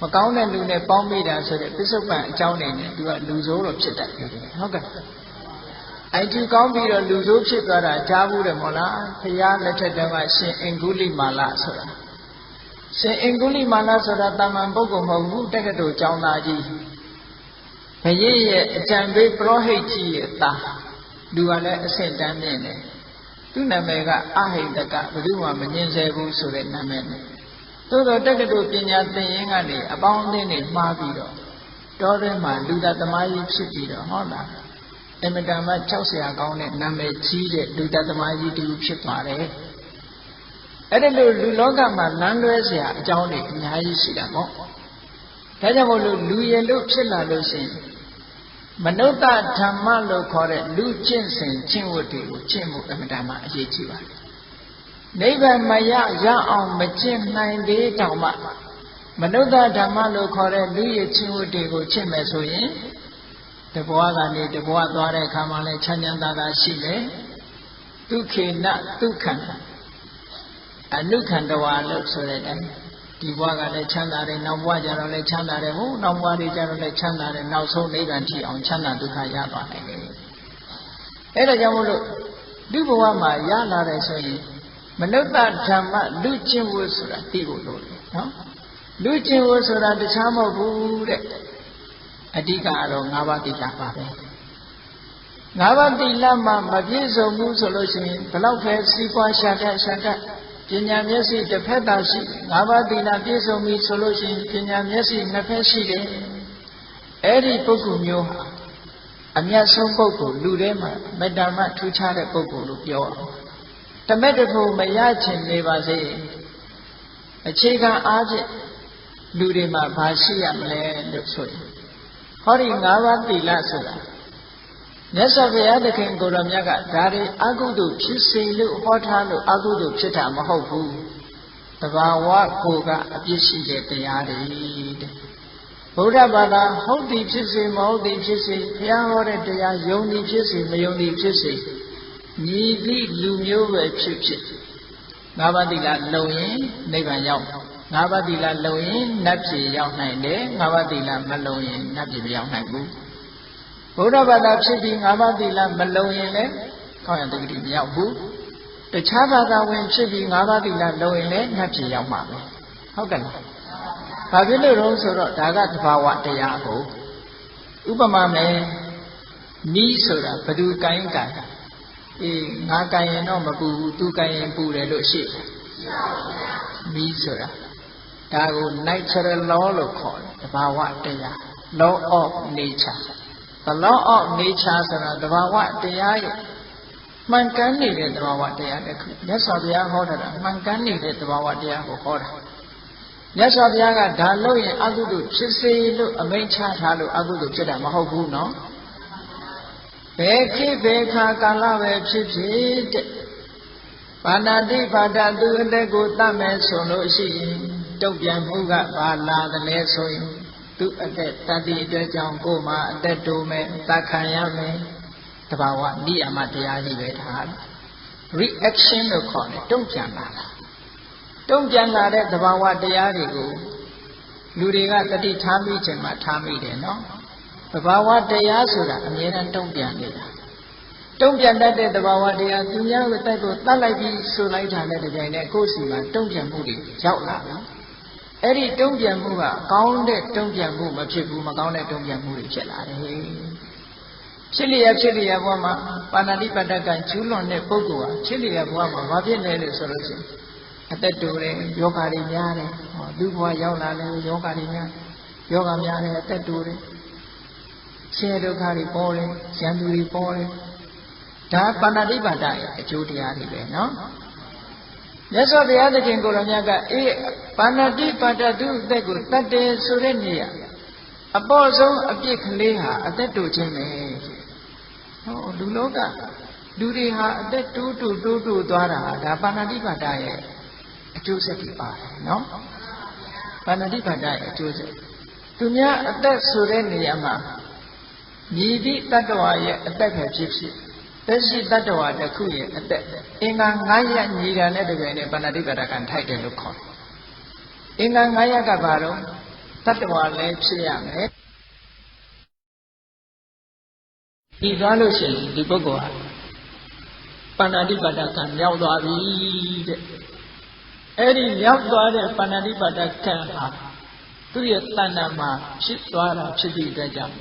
မကောင်းတဲ့လူနဲ့ပေါင်းမိတာဆိုတဲ့ပစ္စုပန်အကြောင်းတွေနဲ့သူကလူဆိုးတော့ဖြစ်တတ်တယ်ဟုတ်ကဲ့အိုင်ကျူကောင်းပြီးတော့လူဆိုးဖြစ်သွားတာကြားဘူးတယ်မို့လားဖရာလက်ထက်တုန်းကရှင်အင်္ဂုလိမာလဆိုတာရှင်အင်္ဂုလိမာလဆိုတာတာမန်ပုဂ္ဂိုလ်မဟုတ်ဘူးတက္ကသိုလ်ကျောင်းသားကြီးဘုရင်ရဲ့အကြံပေးပရောဟိတ်ကြီးရဲ့သားလူကလည်းအဆင့်တန်းမြင့်တယ်သူ့နာမည်ကအဟိတကဘယ်သူမှမငြင်းဆဲဘူးဆိုတဲ့နာမည်နဲ့သို့တော့တက္ကသိုလ်ပညာသင်ရင်းကနေအပေါင်းအသင်းတွေမှားပြီးတော့တောထဲမှာလူသားသမားကြီးဖြစ်ပြီးတော့ဟောလားအမတန်မှကြောက်စရာကောင်းတဲ့နာမည်ကြီးတဲ့လူသားသမားကြီးတူဖြစ်ပါတယ်အဲ့ဒါလို့လူလောကမှာလမ်းလွဲစရာအကြောင်းတွေအများကြီးရှိတာပေါ့ဒါကြောင့်မို့လို့လူရည်လို့ဖြစ်လာလို့ရှိရင် မနုဿဓမ္မလို့ခေါ်တဲ့လူကျင့်စဉ်ကျင့်ဝတ်တွေကိုကျင့်မှုအမှန်တမ်းအရေးကြီးပါတယ်နိဗ္ဗာန်မရအောင်မကျင့်နိုင်သေးတောင်မှမနုဿဓမ္မလို့ခေါ်တဲ့လူရဲ့ကျင့်ဝတ်တွေကိုကျင့်မယ်ဆိုရင်တဘဝကနေတဘဝသွားတဲ့အခါမှာလည်းချမ်းချမ်းသာသာရှိမယ်ဒုက္ခေနဒုက္ခံအနုခန္တဝါလို့ဆိုတဲ့အတိုင်းဒီဘဝကလည်းချမ်းသာတယ်နောက်ဘဝကျတော့လည်းချမ်းသာတယ်ဟုတ်နောက်ဘဝတွေကျတော့လည်းချမ်းသာတယ်နောက်ဆုံးနိဗ္ဗာန်ထိအောင်ချမ်းသာဒုက္ခရသွားနိုင်တယ်အဲ့ဒါကြောင့်မို့လို့လူဘဝမှာရလာတယ်ဆိုရင်မနုဿဓမ္မလူကျင့်ဝတ်ဆိုတာသိဖို့လိုတယ်နော်လူကျင့်ဝတ်ဆိုတာတခြားမဟုတ်ဘူးတဲ့အဓိကကတော့၅ပါးသီလပါပဲ၅ပါးသီလမှာမပြည့်စုံဘူးဆိုလို့ရှိရင်ဘလောက်ပဲစီးပွားရှာတတ်ပညာမျက်စိတစ်ဖက်သာရှိ၅ပါးသီလပြည့်စုံပြီဆိုလို့ရှိရင်ပညာမျက်စိနှစ်ဖက်ရှိတယ်အဲ့ဒီပုဂ္ဂိုလ်မျိုးဟာအမြတ်ဆုံးပုဂ္ဂိုလ်လူထဲမှာမေတ္တာမှထူးခြားတဲ့ပုဂ္ဂိုလ်လို့ပြောအောင်တမက်တဖို့မရချင်နေပါစေအခြေခံအားဖြင့်လူတွေမှာဘာရှိရမလဲလို့ဆိုရင်ဟောဒီ၅ပါးသီလဆိုတာမြတ်စွာဘုရားသခင်ကိုယ်တော်မြတ်ကဒါတွေအကုသိုလ်ဖြစ်စေလို့ဟောထားလို့အကုသိုလ်ဖြစ်တာမဟုတ်ဘူးတဘာဝကိုယ်ကအပြစ်ရှိတဲ့တရားတွေတဲ့ဗုဒ္ဓဘာသာဟုတ်သည်ဖြစ်စေမဟုတ်သည်ဖြစ်စေဘုရားဟောတဲ့တရားယုံသည်ဖြစ်စေမယုံသည်ဖြစ်စေညီသည့်လူမျိုးပဲဖြစ်ဖြစ်ငါးပါးသီလလုံရင်နိဗ္ဗာန်ရောက်ငါးပါးသီလလုံရင်နတ်ပြည်ရောက်နိုင်တယ်ငါးပါးသီလမလုံရင်နတ်ပြည်မရောက်နိုင်ဘူးဗုဒ္ဓဘာသာဖြစ်ပြီး၅ပါးသီလမလုံရင်လည်းကောင်းရတဂတိမရောက်ဘူးတခြားဘာသာဝင်ဖြစ်ပြီး၅ပါးသီလလုံရင်လည်းနတ်ပြည်ရောက်မှာပဲဟုတ်တယ်လားဘာဖြစ်လို့လဲဆိုတော့ဒါကသဘာဝတရားကိုဥပမာမယ်နီးဆိုတာဘသူကိုင်းတာငါကိုင်းရင်တော့မပူဘူးသူကိုင်းရင်ပူတယ်လို့ရှိတယ်နီးဆိုတာဒါကို natural law လို့ခေါ်တယ်သဘာဝတရား law of nature the law of nature ဆိုတာသဘာဝတရားရဲ့မှန်ကန်နေတဲ့သဘာဝတရားတစ်ခုမြတ်စွာဘုရားဟောတာမှန်ကန်နေတဲ့သဘာဝတရားကိုဟောတာမြတ်စွာဘုရားကဒါလို့ရင်အကုသိုလ်ဖြစ်စေလို့အမိန့်ချထားလို့အကုသိုလ်ဖြစ်တာမဟုတ်ဘူးနော်ဘယ်ခေတ်ဘယ်ခါကာလပဲဖြစ်ဖြစ်တဲ့ပါဏာတိပါဒသူအတက်ကိုတတ်မယ်ဆိုလို့ရှိရင်တုတ်ပြန်မှုကဘာလာတယ်လဲဆိုရင်သူအသက်တတ်သည့်အတွက်ကြောင့်ကိုယ်မှာအသက်တိုးမယ်တတ်ခံရမယ်တဘာဝနိယမတရားကြီးပဲဒါ reaction လို့ခေါ်တယ်တုံ့ပြန်လာတာတုံ့ပြန်လာတဲ့သဘာဝတရားတွေကိုလူတွေကတတိထားမိခြင်းမှာထားမိတယ်နော်သဘာဝတရားဆိုတာအမြဲတမ်းတုံ့ပြန်နေတာတုံ့ပြန်တတ်တဲ့သဘာဝတရားသူများကိုတိုက်ကိုတတ်လိုက်ပြီးဆိုလိုက်တာနဲ့တကြိမ်နဲ့ကိုယ်စီမှာတုံ့ပြန်မှုတွေရောက်လာတယ်အဲ့ဒီတုံ့ပြန်မှုကကောင်းတဲ့တုံ့ပြန်မှုမဖြစ်ဘူးမကောင်းတဲ့တုံ့ပြန်မှုတွေဖြစ်လာတယ်ဖြစ်လျက်ဘဝမှာပါဏာတိပါဒကကျူးလွန်တဲ့ပုဂ္ဂိုလ်ဟာဖြစ်လျက်ဘဝမှာဘာဖြစ်လဲလို့ဆိုလို့ရှိရင်အသက်တိုးတယ်ယောဂါတွေများတယ်ဟောသူ့ဘဝရောက်လာတယ်ယောဂါတွေများတယ်အသက်တိုးတယ်ဆင်းရဲဒုက္ခတွေပေါ်တယ်ရန်သူတွေပေါ်တယ်ဒါပါဏာတိပါဒရဲ့အကျိုးတရားတွေပဲနော်မြတ်စွာဘုရားသခင်ကိုယ်တော်မြတ်ကပါဏာတိပါဒသူအသက်ကိုတတ်တယ်ဆိုတဲ့နေရာအပေါ်ဆုံးအပြစ်ကလေးဟာအသက်တိုးခြင်းပဲဟောလူလောကလူတွေဟာအသက်တိုးသွားတာဒါပါဏာတိပါဒရဲ့အကျိုးဆက်တွေပါတယ်နော်ပါဏာတိပါဒရဲ့အကျိုးဆက်သူများအသက်ဆိုတဲ့နေရာမှာညီသည့်တတ္တဝါရဲ့အသက်ပဲဖြစ်ဖြစ်သက်ရှိတတ္တဝါတစ်ခုရဲ့အသက်အင်္ဂါ9ရပ်ညီတာနဲ့တကယ်နဲ့ပါဏာတိပါဒကံထိုက်တယ်လို့ခေါ်တယ်အင်္ဂါ9ရပ်ကဘာလို့တတ္တဝါလည်းဖြစ်ရမယ်ဒီသွားလို့ရှိရင်ဒီပုဂ္ဂိုလ်ဟာပါဏာတိပါဒကံမြောက်သွားပြီတဲ့အဲ့ဒီမြောက်သွားတဲ့ပါဏာတိပါဒကံဟာသူ့ရဲ့တဏ္ဍာမှာဖြစ်သွားတာဖြစ်သည့်အတွက်ကြောင့်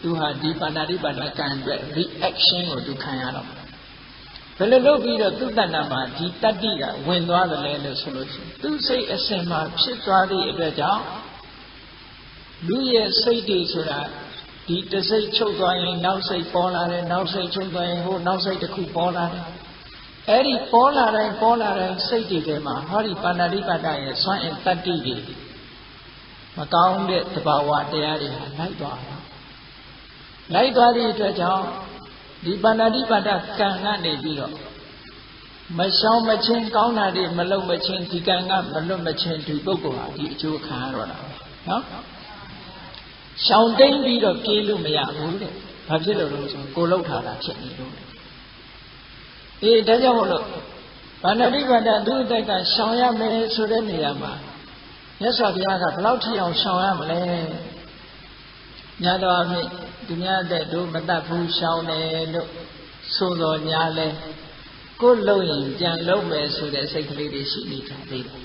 သူဟာဒီပါဏာတိပါဒကံအတွက် reaction ကိုသူခံရတော့ဘယ်လိုလုပ်ပြီးတော့သူ့တဏ္ဍာမှာဒီတတ္တိကဝင်သွားတယ်လဲလို့ဆိုလို့ရှိရင်သူ့စိတ်အစဉ်မှာဖြစ်သွားသည့်အတွက်ကြောင့်လူရဲ့စိတ်တွေဆိုတာဒီတစိတ်ချုပ်သွားရင်နောက်စိတ်ပေါ်လာတယ်နောက်စိတ်ချုပ်သွားရင်ဟိုနောက်စိတ်တစ်ခုပေါ်လာတယ်အဲ့ဒီပေါ်လာတိုင်းစိတ်တွေထဲမှာဟောဒီပါဏာတိပါဒရဲ့စွမ်းအင်တတ္တိတွေမကောင်းတဲ့သဘာဝတရားတွေဟာလိုက်သွားတာ လိုက်သွားသည့်အတွက်ကြောင့်ဒီပါဏာတိပါဒကံကနေပြီးတော့မရှောင်မချင်းကောင်းတာတွေမလုံမချင်းဒီကံကမလွတ်မချင်းဒီပုဂ္ဂိုလ်ဟာဒီအကျိုးခံရတော့တာပဲနော်ရှောင်တိန်ပြီးတော့ပြေးလို့မရဘူးတဲ့ဘာဖြစ်လို့လဲဆိုကိုလှုပ်ထားတာဖြစ်နေလို့ဒါကြောင့်မို့လို့ပါဏာတိပါဒသူ့အတိုက်ကရှောင်ရမယ်ဆိုတဲ့နေရာမှာမြတ်စွာဘုရားကဘယ်လောက်ထိအောင်ရှောင်ရမလဲညာတော်အဖြစ်သူများတဲ့တို့မတတ်ဘူးရှောင်တယ်လို့ဆိုတော်ညာလဲကိုလှုပ်ရင်ပြန်လှုပ်မယ်ဆိုတဲ့စိတ်ကလေးတွေရှိနေကြသေးတယ်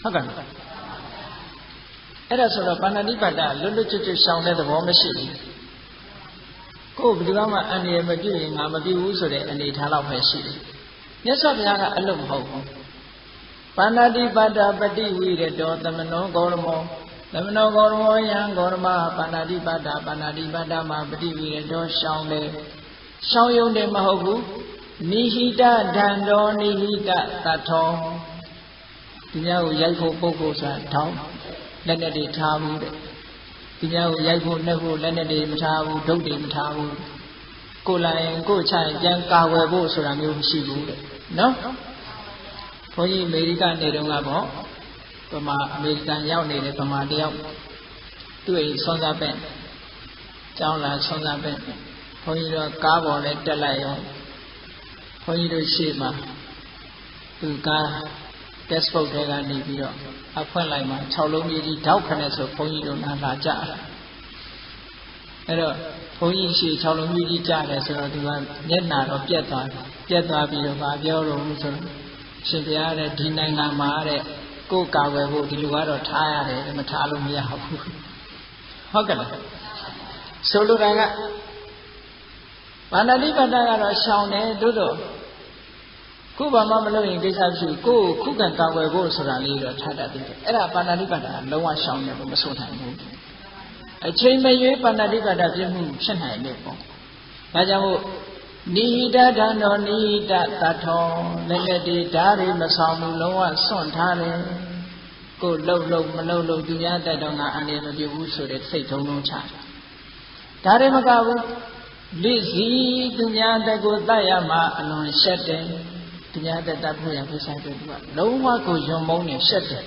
ဟုတ်ကဲ့အဲ့ဒါဆိုတော့ပါဏာတိပါဒလွတ်လွတ်ကျွတ်ကျွတ်ရှောင်တဲ့သဘောမရှိဘူးကိုဘယ်သူမှအန္တရာယ်မပြုရင်ငါမပြုဘူးဆိုတဲ့အနေထားလောက်ပဲရှိတယ်မြတ်စွာဘုရားကအလုပ်မဟုတ်ဘူးပါဏာတိပါဒပฏิဝိရတောသမနောဂေါရမောသမနောဂေါရမောယံဂေါရမပါဏာတိပါဒမှာပฏิဝိရတောရှောင်တယ်ရှောင်ယုံတယ်မဟုတ်ဘူးနိဟိတဒန္တောနိဟိတသတ္ထောဒီများကိုရိုက်ဖို့ပုတ်ဖို့ဆိုတာထောင်းလက်နဲ့တွေထားဘူးတဲ့ဒီများကိုရိုက်ဖို့နှက်ဖို့လက်နဲ့တွေမထားဘူးဒုတ်တွေမထားဘူးကိုယ်လိုက်ရင်ကိုယ်ချရင်ပြန်ကာဝယ်ဖို့ဆိုတာမျိုးမရှိဘူးတဲ့နော်ဘုန်းကြီးအမေရိကနေတုန်းကပေါ့ဗမာအမေရိကန်ရောက်နေတဲ့ဗမာတယောက်သူ့အိမ်ဆွမ်းစားပင့်ကျောင်းလာဆွမ်းစားပင့်ဘုန်းကြီးတို့ကားပေါ်နဲ့တက်လိုက်ရောဘုန်းကြီးတို့ရှေ့မှာသူကား textbook တွေကနေပြီးတော့အဖွင့်လိုက်မှာ6လုံးကြီးတောက်ခနဲ့ဆိုဘုန်းကြီးတို့လာကြတာအဲ့တော့ဘုန်းကြီးရှေ့6လုံးကြီးကြတယ်ဆိုတော့သူကမျက်နာတော့ပြက်သွားပြီးတော့ဗာပြောလို့ဆိုတော့ရှင်ဘုရားတဲ့ဒီနိုင်ငံမှာတဲ့ကိုယ်ကာကွယ်ဖို့ဒီလိုကတော့ထားရတယ်မထားလို့မရဘူးဟုတ်ကဲ့လားဆိုလိုတာကပါဏာတိပါဒကတော့ရှောင်တယ်တို့တော့ခုဘာမှမလုပ်ရင်ကိစ္စမရှိကိုယ်ခုခံကာကွယ်ဖို့ဆိုတာလေးတော့ထားတတ်တယ်အဲ့ဒါပါဏာတိပါဒကလုံးဝရှောင်တယ်လို့မဆိုနိုင်ဘူးအချိန်မရွေးပါဏာတိပါဒပြည့်မှုဖြစ်နိုင်တယ်ပေါ့ဒါကြောင့်မို့နိဟိတဒန္တောနိဟိတသတ္ထောလည်းဒီဓာတ်တွေမဆောင်ဘူးလုံးဝစွန့်ထားတယ်ကိုလှုပ်မလှုပ်သူများတက်တော့ငါအန္တရာယ်မပြုဘူးဆိုတဲ့စိတ်ထုံလုံးချတယ်ဒါတွေမကဘူးလိစီသူများတက်ကိုတတ်ရမှာအလွန်ရှက်တယ်သူများတက်တတ်ဖို့ရဖိဆိုင်တယ်သူကလုံးဝကိုယုံမုန်းနေရှက်တယ်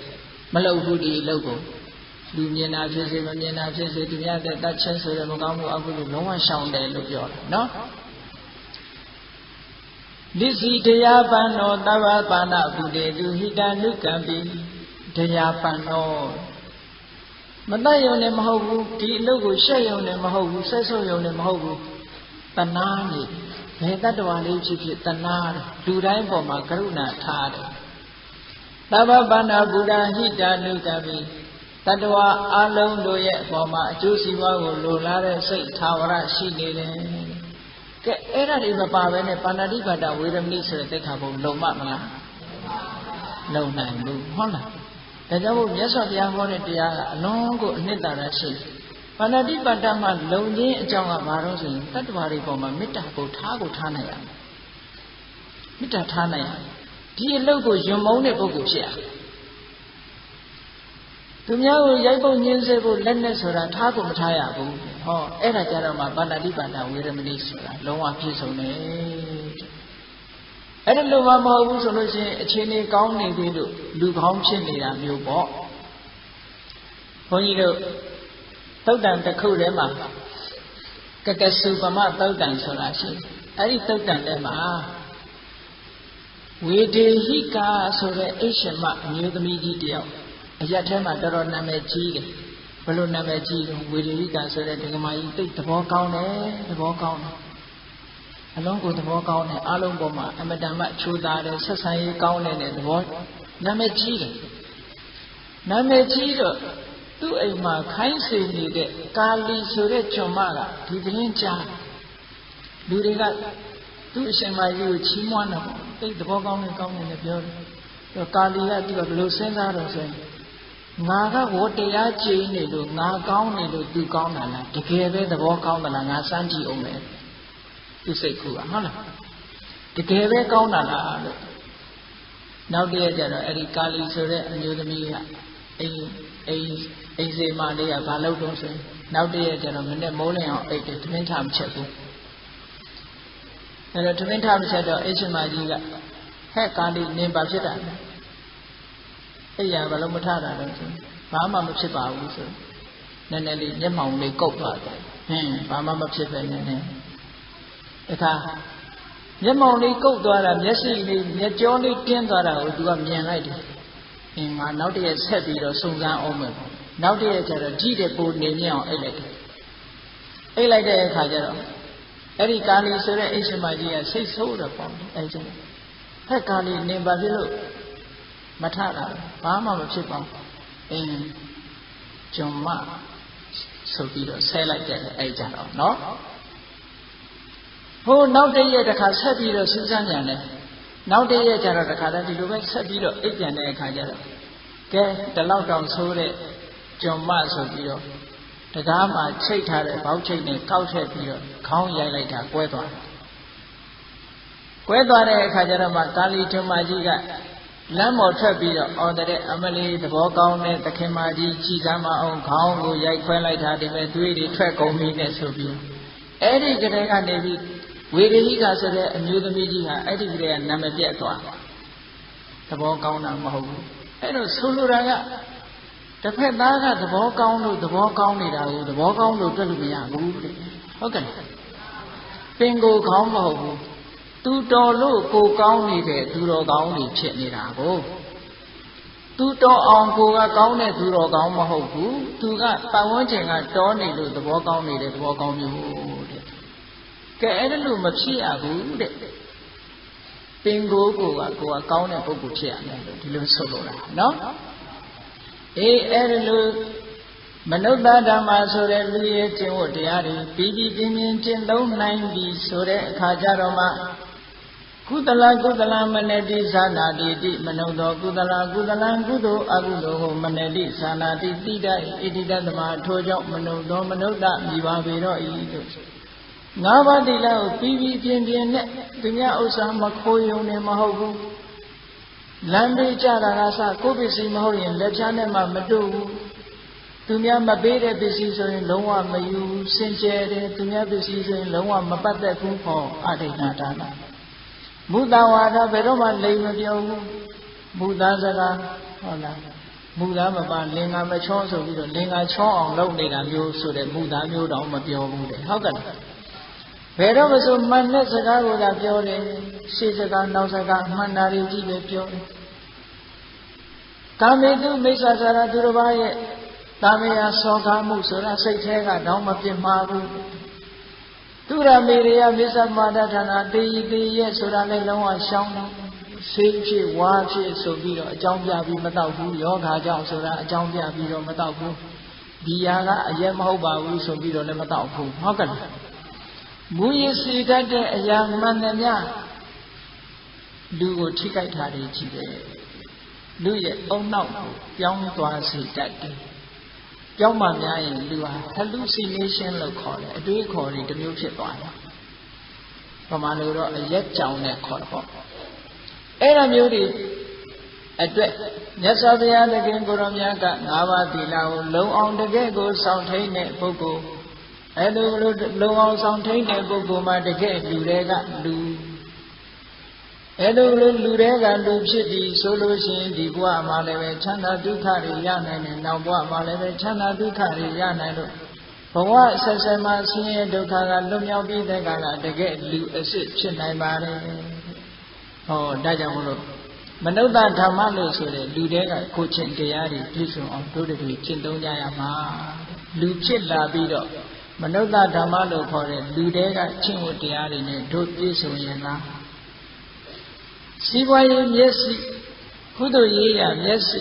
မလှုပ်ဘူးဒီလှုပ်ကိုလူမြင်တာဖြစ်စေမမြင်တာဖြစ်စေသူများတက်တတ်ချင်းဆိုတဲ့မကောင်းမှုအကုသိုလ်လုံးဝရှောင်တယ်လို့ပြောတယ်နော်လိစီတရားပန္နောသဗ္ဗပါဏဗုဒေသူဟိတနုကံပိတရားပန္နောမတတ်ရုံနဲ့မဟုတ်ဘူးဒီအလုပ်ကိုရှက်ရုံနဲ့မဟုတ်ဘူးဆက်ဆုပ်ရုံနဲ့မဟုတ်ဘူးတဏှာနေဘယ်တတ္တဝါလေးဖြစ်ဖြစ်တဏှာလူတိုင်းပေါ်မှာကရုဏာထားတယ်သဗ္ဗပါဏဗုဒ္ဓဟိတနုကံပိတတ္တဝါအလုံးတို့ရဲ့အပေါ်မှာအကျိုးစီးပွားကိုလိုလားတဲ့စိတ်ထာဝရရှိနေတယ်ကဲအဲ့ဒါတွေမပါဘဲနဲ့ပါဏာတိပါဒဝေရမဏိဆိုတဲ့သိက္ခာပုံလုံမလားလုံနိုင်ဘူးဟုတ်လားဒါကြောင့်မို့မြတ်စွာဘုရားဟောတဲ့တရားကအလုံးကိုအနှစ်သာရရှိပါဏာတိပါဒမှာလုံခြင်းအကြောင်းကဘာလို့ဆိုရင်တတ္တဝါတွေပေါ်မှာမေတ္တာကိုထားနိုင်ရမယ်မေတ္တာထားနိုင်ရဒီအလုပ်ကိုယွံမုန်းတဲ့ပုဂ္ဂိုလ်ဖြစ်ရသူများကိုရိုက်ပုတ်ညှင်းဆဲဖို့လက်နဲ့ဆိုတာထားကိုမထားရဘူးဟောအဲ့ဒါကြတော့မှပါဏာတိပါဒဝေရမဏိဆိုတာလုံးဝပြည့်စုံတယ်အဲ့ဒါလိုမှမဟုတ်ဘူးဆိုလို့ရှိရင်အခြေအနေကောင်းနေသေးလို့လူကောင်းဖြစ်နေတာမျိုးပေါ့ဘုန်းကြီးတို့သုတ်တန်တစ်ခုထဲမှာကကစုပမသုတ်တန်ဆိုတာရှိအဲ့ဒီသုတ်တန်ထဲမှာဝေဒေဟိကာဆိုတဲ့အိရှင်မအမျိုးသမီးကြီးတယောက်အရက်ထဲမှာတော်တော်နာမည်ကြီးတယ်ဘယ်လိုနာမည်ကြီးလဲဝေဒေဟိကာဆိုတဲ့ဒကမာကြီးသိသဘောကောင်းတယ်အလုံးကိုသဘောကောင်းတယ်အလုံးပေါ်မှာအမတန်မှချိုးသားတယ်ဆက်ဆံရေးကောင်းတယ်သဘောနာမည်ကြီးတယ်နာမည်ကြီးတော့သူ့အိမ်မှာခိုင်းစေနေတဲ့ကာလီဆိုတဲ့ကျွန်မကဒီသတင်းကြားလူတွေကသူ့အရှင်မကြီးကိုချီးမွမ်းတော့သိသဘောကောင်းတယ်လည်းပြောတယ်ကာလီကသူကဘယ်လိုစဉ်းစားတော့ဆိုရင်ငါကဝတရားကြည်နေလို့ငါကောင်းနေလို့သူကောင်းတာလားတကယ်ပဲသဘောကောင်းသလားငါစမ်းကြည့်အောင်မယ်သူစိတ်ကူဟုတ်လားတကယ်ပဲကောင်းတာလားလို့နောက်တည့်ကျတော့အဲ့ဒီကာလီဆိုတဲ့အမျိုးသမီးကအိမ် အိမ်စေမလေးကဘာလုပ်တော့ဆိုနောက်တည့်ရကျတော့မနဲ့မိုးလင်းအောင်အိတ်တယ်သမင်းထားမချက်ဘူးအဲ့တော့သမင်းထားမချက်တော့အိရှင်မကြီးကဟဲ့ကာလီနင်ဘာဖြစ်တာလဲအဲ့ရဘာလို့မထားတာလဲဆိုဘာမှမဖြစ်ပါဘူးဆိုနည်းနည်းလေးမျက်မှောင်လေးကုတ်သွားတယ်ဘာမှမဖြစ်ပဲနဲ့တခါမျက်မှောင်လေးကုတ်သွားတာမျက်စိလေးမျက်ကြောလေးတင်းသွားတာကိုသူကမြင်လိုက်တယ်ငါနောက်တည့်ဆက်ပြီးတော့စုံစမ်းအောင်မယ်နောက်တည့်ကျတော့ကြည့်တဲ့ပုံနေမြအောင်အိတ်လိုက်တယ်အိတ်လိုက်တဲ့အခါကျတော့အဲ့ဒီကာလီဆိုတဲ့အိရှင်မကြီးကစိတ်ဆိုးတော့ပေါ့အဲ့ကျဟဲ့ကာလီနင်ဘာဖြစ်လို့မထတာဘာမှမဖြစ်ပါဘူးကျွန်မဆိုပြီးတော့ဆဲလိုက်တယ်အဲ့ကြတော့နော်ဟိုနောက်တည့်ရက်တစ်ခါဆက်ပြီးတော့စူးစမ်းကြတယ်နောက်တည့်ရက်ကျတော့တစ်ခါတည်းဒီလိုပဲဆက်ပြီးတော့အိတ်ပြန်တဲ့အခါကျတော့ကဲဒီလောက်တောင်ဆိုးတဲ့ကျွန်မဆိုပြီးတော့တကားမှာချိတ်ထားတဲ့ဘောက်ချိတ်နဲ့ကောက်ထည့်ပြီးတော့ခေါင်းရိုက်လိုက်တာကွဲသွားတယ်ကွဲသွားတဲ့အခါကျတော့မှကာလီကျွန်မကြီးကလမ်းပေါ်ထွက်ပြီးတော့အော်တဲ့အမလီသဘောကောင်းတဲ့သခင်မကြီးကြည်စမ်းမအောင်ခေါင်းကိုရိုက်ခွဲလိုက်တာဒီမဲ့သွေးတွေထွက်ကုန်ပြီနဲ့ဆိုပြီးအဲ့ဒီကလေးကနေပြီးဝေရိကဆိုတဲ့အမျိုးသမီးကြီးဟာအဲ့ဒီကလေးကနာမည်ပြတ်သွားသဘောကောင်းတာမဟုတ်ဘူးအဲ့တော့ဆိုလိုတာကတစ်ဖက်သားကသဘောကောင်းလို့သဘောကောင်းနေတာကိုသဘောကောင်းလို့တွေ့လို့မရဘူးတဲ့ဟုတ်ကဲ့ပင်ကိုကောင်းမဟုတ်ဘူးသူတော်လို့ကိုကောင်းနေတဲ့သူတော်ကောင်းတွေဖြစ်နေတာကိုသူတော်အောင်ကိုကကောင်းတဲ့သူတော်ကောင်းမဟုတ်ဘူးသူကပတ်ဝန်းကျင်ကတော်နေလို့သဘောကောင်းနေတဲ့သဘောကောင်းမျိုးတဲ့ကဲအဲ့ဒါလို့မဖြစ်ရဘူးတဲ့ပင်ကိုကကောင်းတဲ့ပုဂ္ဂိုလ်ဖြစ်ရမယ်လို့ဒီလိုဆိုလိုတာနော်အဲ့ဒါလို့မနုဿဓမ္မဆိုတဲ့လူရဲ့ကျင့်ဝတ်တရားတွေပြီးပြင်းကျင့်သုံးနိုင်ပြီဆိုတဲ့အခါကျတော့မှကုသလမနတိသနာတိတိမနုဿကုသလကုသိုလ်အကုသိုလ်ကိုမနတိသနာတိတိတဣတိတသမထိုကြောင့်မနုဿမိပါပေတော့ဤလို့ငါးပါးတိလကိုပြီးပြင်းနဲ့သူများဥစ္စာမခိုးယုံနေမဟုတ်ဘူးလမ်းပေးကြတာကစကိုယ်ပစ္စည်းမဟုတ်ရင်လက်ဖြားနဲ့မှမတို့ဘူးသူများမပေးတဲ့ပစ္စည်းဆိုရင်လုံးဝမယူစင်ကြယ်တယ်သူများပစ္စည်းဆိုရင်လုံးဝမပတ်သက်ဘူးဟောအဋိဌာဒါနမူတဝါဒဘယ်တော့မှလိမ်မပြောဘူးမူသားစကားဟုတ်လားမူသားမပါလင်္ကာမချောဆိုပြီးတော့လင်္ကာချောအောင်လုပ်နေတာမျိုးဆိုတဲ့မူသားမျိုးတောင်မပြောဘူးတဲ့ဟုတ်ကဲ့ဘယ်တော့မှဆိုမှန်တဲ့စကားကိုသာပြောတယ်ရှေ့စကားနောက်စကားမှန်တာတွေကြီးပဲပြောတယ်ကာမေတုမိစ္ဆာစာရသူတစ်ပါးရဲ့တာမယာစောကားမှုဆိုတာစိတ်แท้ကတော့မပြစ်မှားဘူးသူရမေရိယမစ္ဆမာဒဌာနတေယီတေရဲ့ဆိုတာလည်းလုံးဝရှောင်းတယ်ဆေးဖြစ်ဝါဖြစ်ဆိုပြီးတော့အကြောင်းပြပြီးမတော့ဘူးယောဂါကြောင့်ဆိုတာအကြောင်းပြပြီးတော့မတော့ဘူးဒီယာကအရက်မဟုတ်ပါဘူးဆိုပြီးတော့လည်းမတော့ဘူးဟုတ်ကဲ့မူရစီတတ်တဲ့အရာမှန်သမျှလူကိုထိခိုက်တာတွေကြီးတယ်လူရဲ့အုံနောက်ကိုပြောင်းသွားစေတတ်တယ်ပြောင်းမှများရင်လူဟာ hallucination လို့ခေါ်တယ်အတွေးခေါ်တွေတစ်မျိုးဖြစ်သွားတယ်ပမာလို့တော့အရက်ကြောင်နဲ့ခေါ်တယ်ပေါ့အဲ့လိုမျိုးတွေအတွက်မြတ်စွာဘုရားသခင်ကိုရောမြတ်က၅ပါးသီလကိုလုံအောင်တကယ်ကိုစောင့်ထိန်တဲ့ပုဂ္ဂိုလ်အဲ့လိုလုံအောင်စောင့်ထိန်တဲ့ပုဂ္ဂိုလ်မှာတကယ်လူတွေကလူအဲ့လိုလူတွေကလူဖြစ်ပြီးဆိုလို့ရှိရင်ဒီဘဝမှာလည်းပဲချမ်းသာဒုက္ခတွေရနိုင်တယ်နောက်ဘဝမှာလည်းပဲချမ်းသာဒုက္ခတွေရနိုင်လို့ဘဝဆက်ဆက်မှာဆင်းရဲဒုက္ခကလွတ်မြောက်ပြီးတဲ့ကလာတကယ်လူအစ်စ်ဖြစ်နိုင်ပါတယ်ဟောဒါကြောင့်မလို့မနုဿဓမ္မလို့ဆိုတဲ့လူတွေကကိုချင်းတရားတွေပြည့်စုံအောင်တို့တွေကျင့်သုံးကြရမှာလူဖြစ်လာပြီးတော့မနုဿဓမ္မလို့ခေါ်တဲ့လူတွေကကျင့်ဝတ်တရားတွေနဲ့တို့ပြည့်စုံရင်လားစီးပွားရေးမျက်စိကုသိုလ်ရေးရာမျက်စိ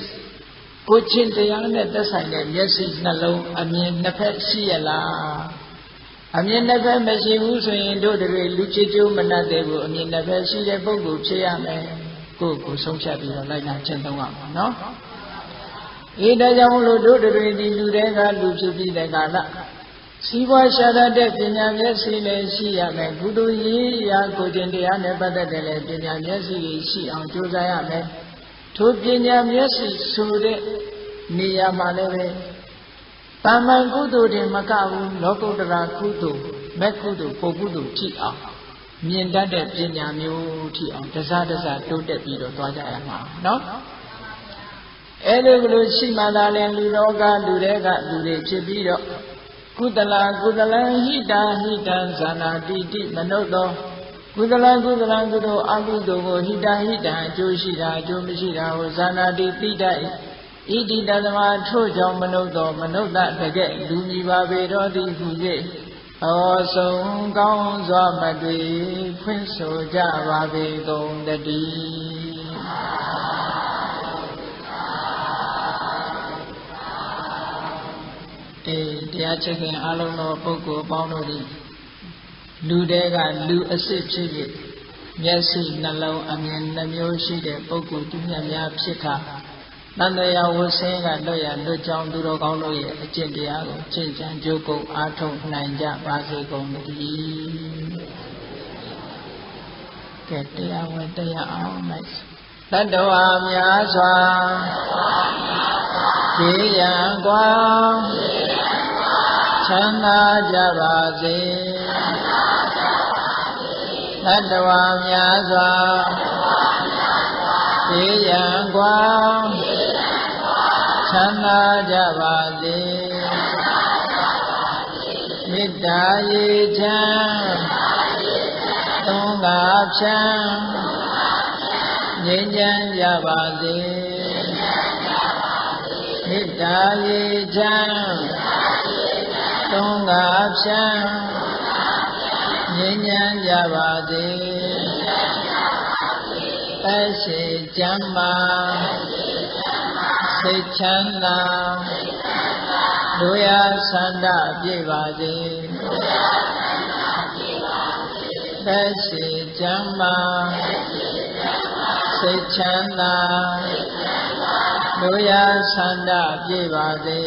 ကိုချင်းတရားနဲ့သက်ဆိုင်တဲ့မျက်စိနှလုံးအမြင်နှစ်ဖက်ရှိရလားအမြင်နှစ်ဖက်မရှိဘူးဆိုရင်တို့တွေလူချစ်ကျိုးမနှက်တဲ့ဘူးအမြင်နှစ်ဖက်ရှိတဲ့ပုဂ္ဂိုလ်ဖြစ်ရမယ်ကိုယ်ကိုဆုံးဖြတ်ပြီးတော့လိုက်နာကျင့်သုံးရမှာနော်ဒါကြောင့်မလို့တို့တွေဒီလူတွေကလူဖြစ်ပြီးတဲ့ကာလစီးပွားရှာတတ်တဲ့ပညာမျက်စိလည်းရှိရမယ်ကုသိုလ်ရေးရာကိုချင်းတရားနဲ့ပတ်သက်တဲ့လည်းပညာမျက်စိရှိအောင်ကြိုးစားရမယ်ထိုပညာမျက်စိဆိုတဲ့ နေရာမှာလည်းပဲတာမန်ကုသိုလ်တွေမကဘူးလောကုတ္တရာကုသိုလ်မဲ့ကုသိုလ်ပုဂ္ဂုသိုလ်ထိအောင်မြင်တတ်တဲ့ပညာမျိုးထိအောင်တစားတစားတိုးတက်ပြီးတော့သွားကြရမှာနော်အဲ့လိုရှိမှသာလဲလူတော်ကလူတွေကလူတွေဖြစ်ပြီးတော့ကုသလကုသလံဟိတံဟိတံဇာနာတိတိမနုဿောကုသလကုသလံကုသိုလ်အကုသိုလ်ကိုဟိတံဟိတံအကျိုးရှိတာအကျိုးမရှိတာကိုဇာနာတိတိတတ်ဣတိတသမထို့ကြောင့်မနုဿောမနုဿတကဲ့လူမြည်ပါပေတော်သည်ဟု၍ဩဆုံးကောင်းစွာမတွေ့ဖွင့်ဆိုကြပါပေကုန်တည်းတရားချစ်ခင်အလုံးသောပုဂ္ဂိုလ်အပေါင်းတို့သည်လူတွေကလူအစ်စ်ဖြစ်၍မျက်စိနှလုံးအမြင်နှမျိုးရှိတဲ့ပုဂ္ဂိုလ်သူမြတ်များဖြစ်ခါတန်တရားဝဆင်းကလွတ်ရလွတ်ကြောင်းသူတော်ကောင်းတို့ရဲ့အကျင့်တရားကိုကျင့်ကြံကြိုးကုပ်အားထုတ်နိုင်ကြပါစေကုန်သတည်းကဲတရားဝတရားအောင်လိုက်တတ္တဝါများစွာခြေရန်ကွာချမ်းသာကြပါစေတတ္တဝါများစွာခြေရန်ကွာချမ်းသာကြပါစေမေတ္တာရေချမ်းသုံးကားဖြန်းငြိမ်းချမ်းကြပါစေမေတ္တာရေချမ်းသုံးကားဖြန်းငြိမ်းချမ်းကြပါစေသက်ရှိကျမ်းမာစိတ်ချမ်းသာတို့ရဆန္ဒပြည့်ပါစေသက်ရှိကျမ်းမာစိတ်ချမ်းသာတို့ရဆန္ဒပြည့်ပါစေ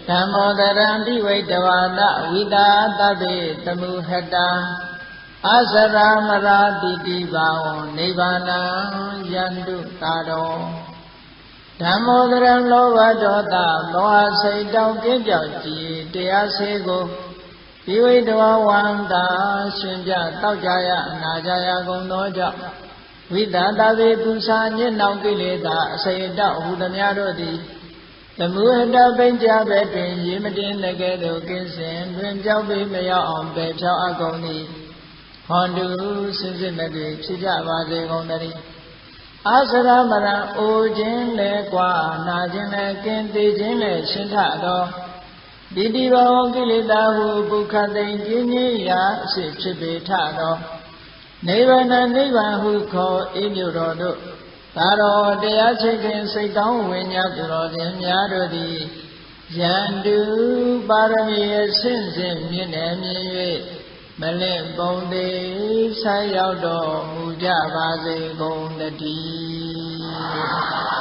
ဓမ္မောတရံပိဝိတဝါဒဝိတာတဗ္ဗေတမုဟတံအစရမရာတိတိဘာဝနိဗ္ဗာနံယန္တုတာရောဓမ္မောတရံလောဘဒေါသမောဟစိတ်တောင်းကင်းပြောက်ကြည်တရားစေကိုပိဝိတဝဝန္တာရှင်ပြတောက်ကြရအနာကြရကုန်သောကြောင့်ဝိတာတဗ္ဗေပုစာညစ်နှောင်ကိလေသာအစိတ်တောက်ဟူသမျှတို့သည်သမုဟတပိဉ္စပဲတွင်ရေမတင်တဲ့ကဲ့သို့ကင်းစင်တွင်ပြောက်ပြီးမရောက်အောင်ပယ်ဖြောက်အပ်ကုန်သည်ဟောတုစင်စစ်မတွေဖြစ်ကြပါစေကုန်တည်းအာစရမရံအိုခြင်းလဲကွာနာခြင်းလဲကင်းသေးခြင်းလဲရှင်းထသောဒီတိဘောကိလေသာဟုပုခသိင်ခြင်းကြီးရာအစစ်ဖြစ်ပေထသောနိဗ္ဗာန်နိဗ္ဗာန်ဟုခေါ်အေးမြို့တော်တို့သာတော်တရားချစ်ခင်စိတ်ကောင်းဝိညာဉ်သူတော်စင်များတို့သည်ယန္တုပါရမီအစဉ်စဉ်မြင့်နေမြင်၍မလင့်ပုံသေးဆက်ရောက်တော်မူကြပါစေကုန်တည်း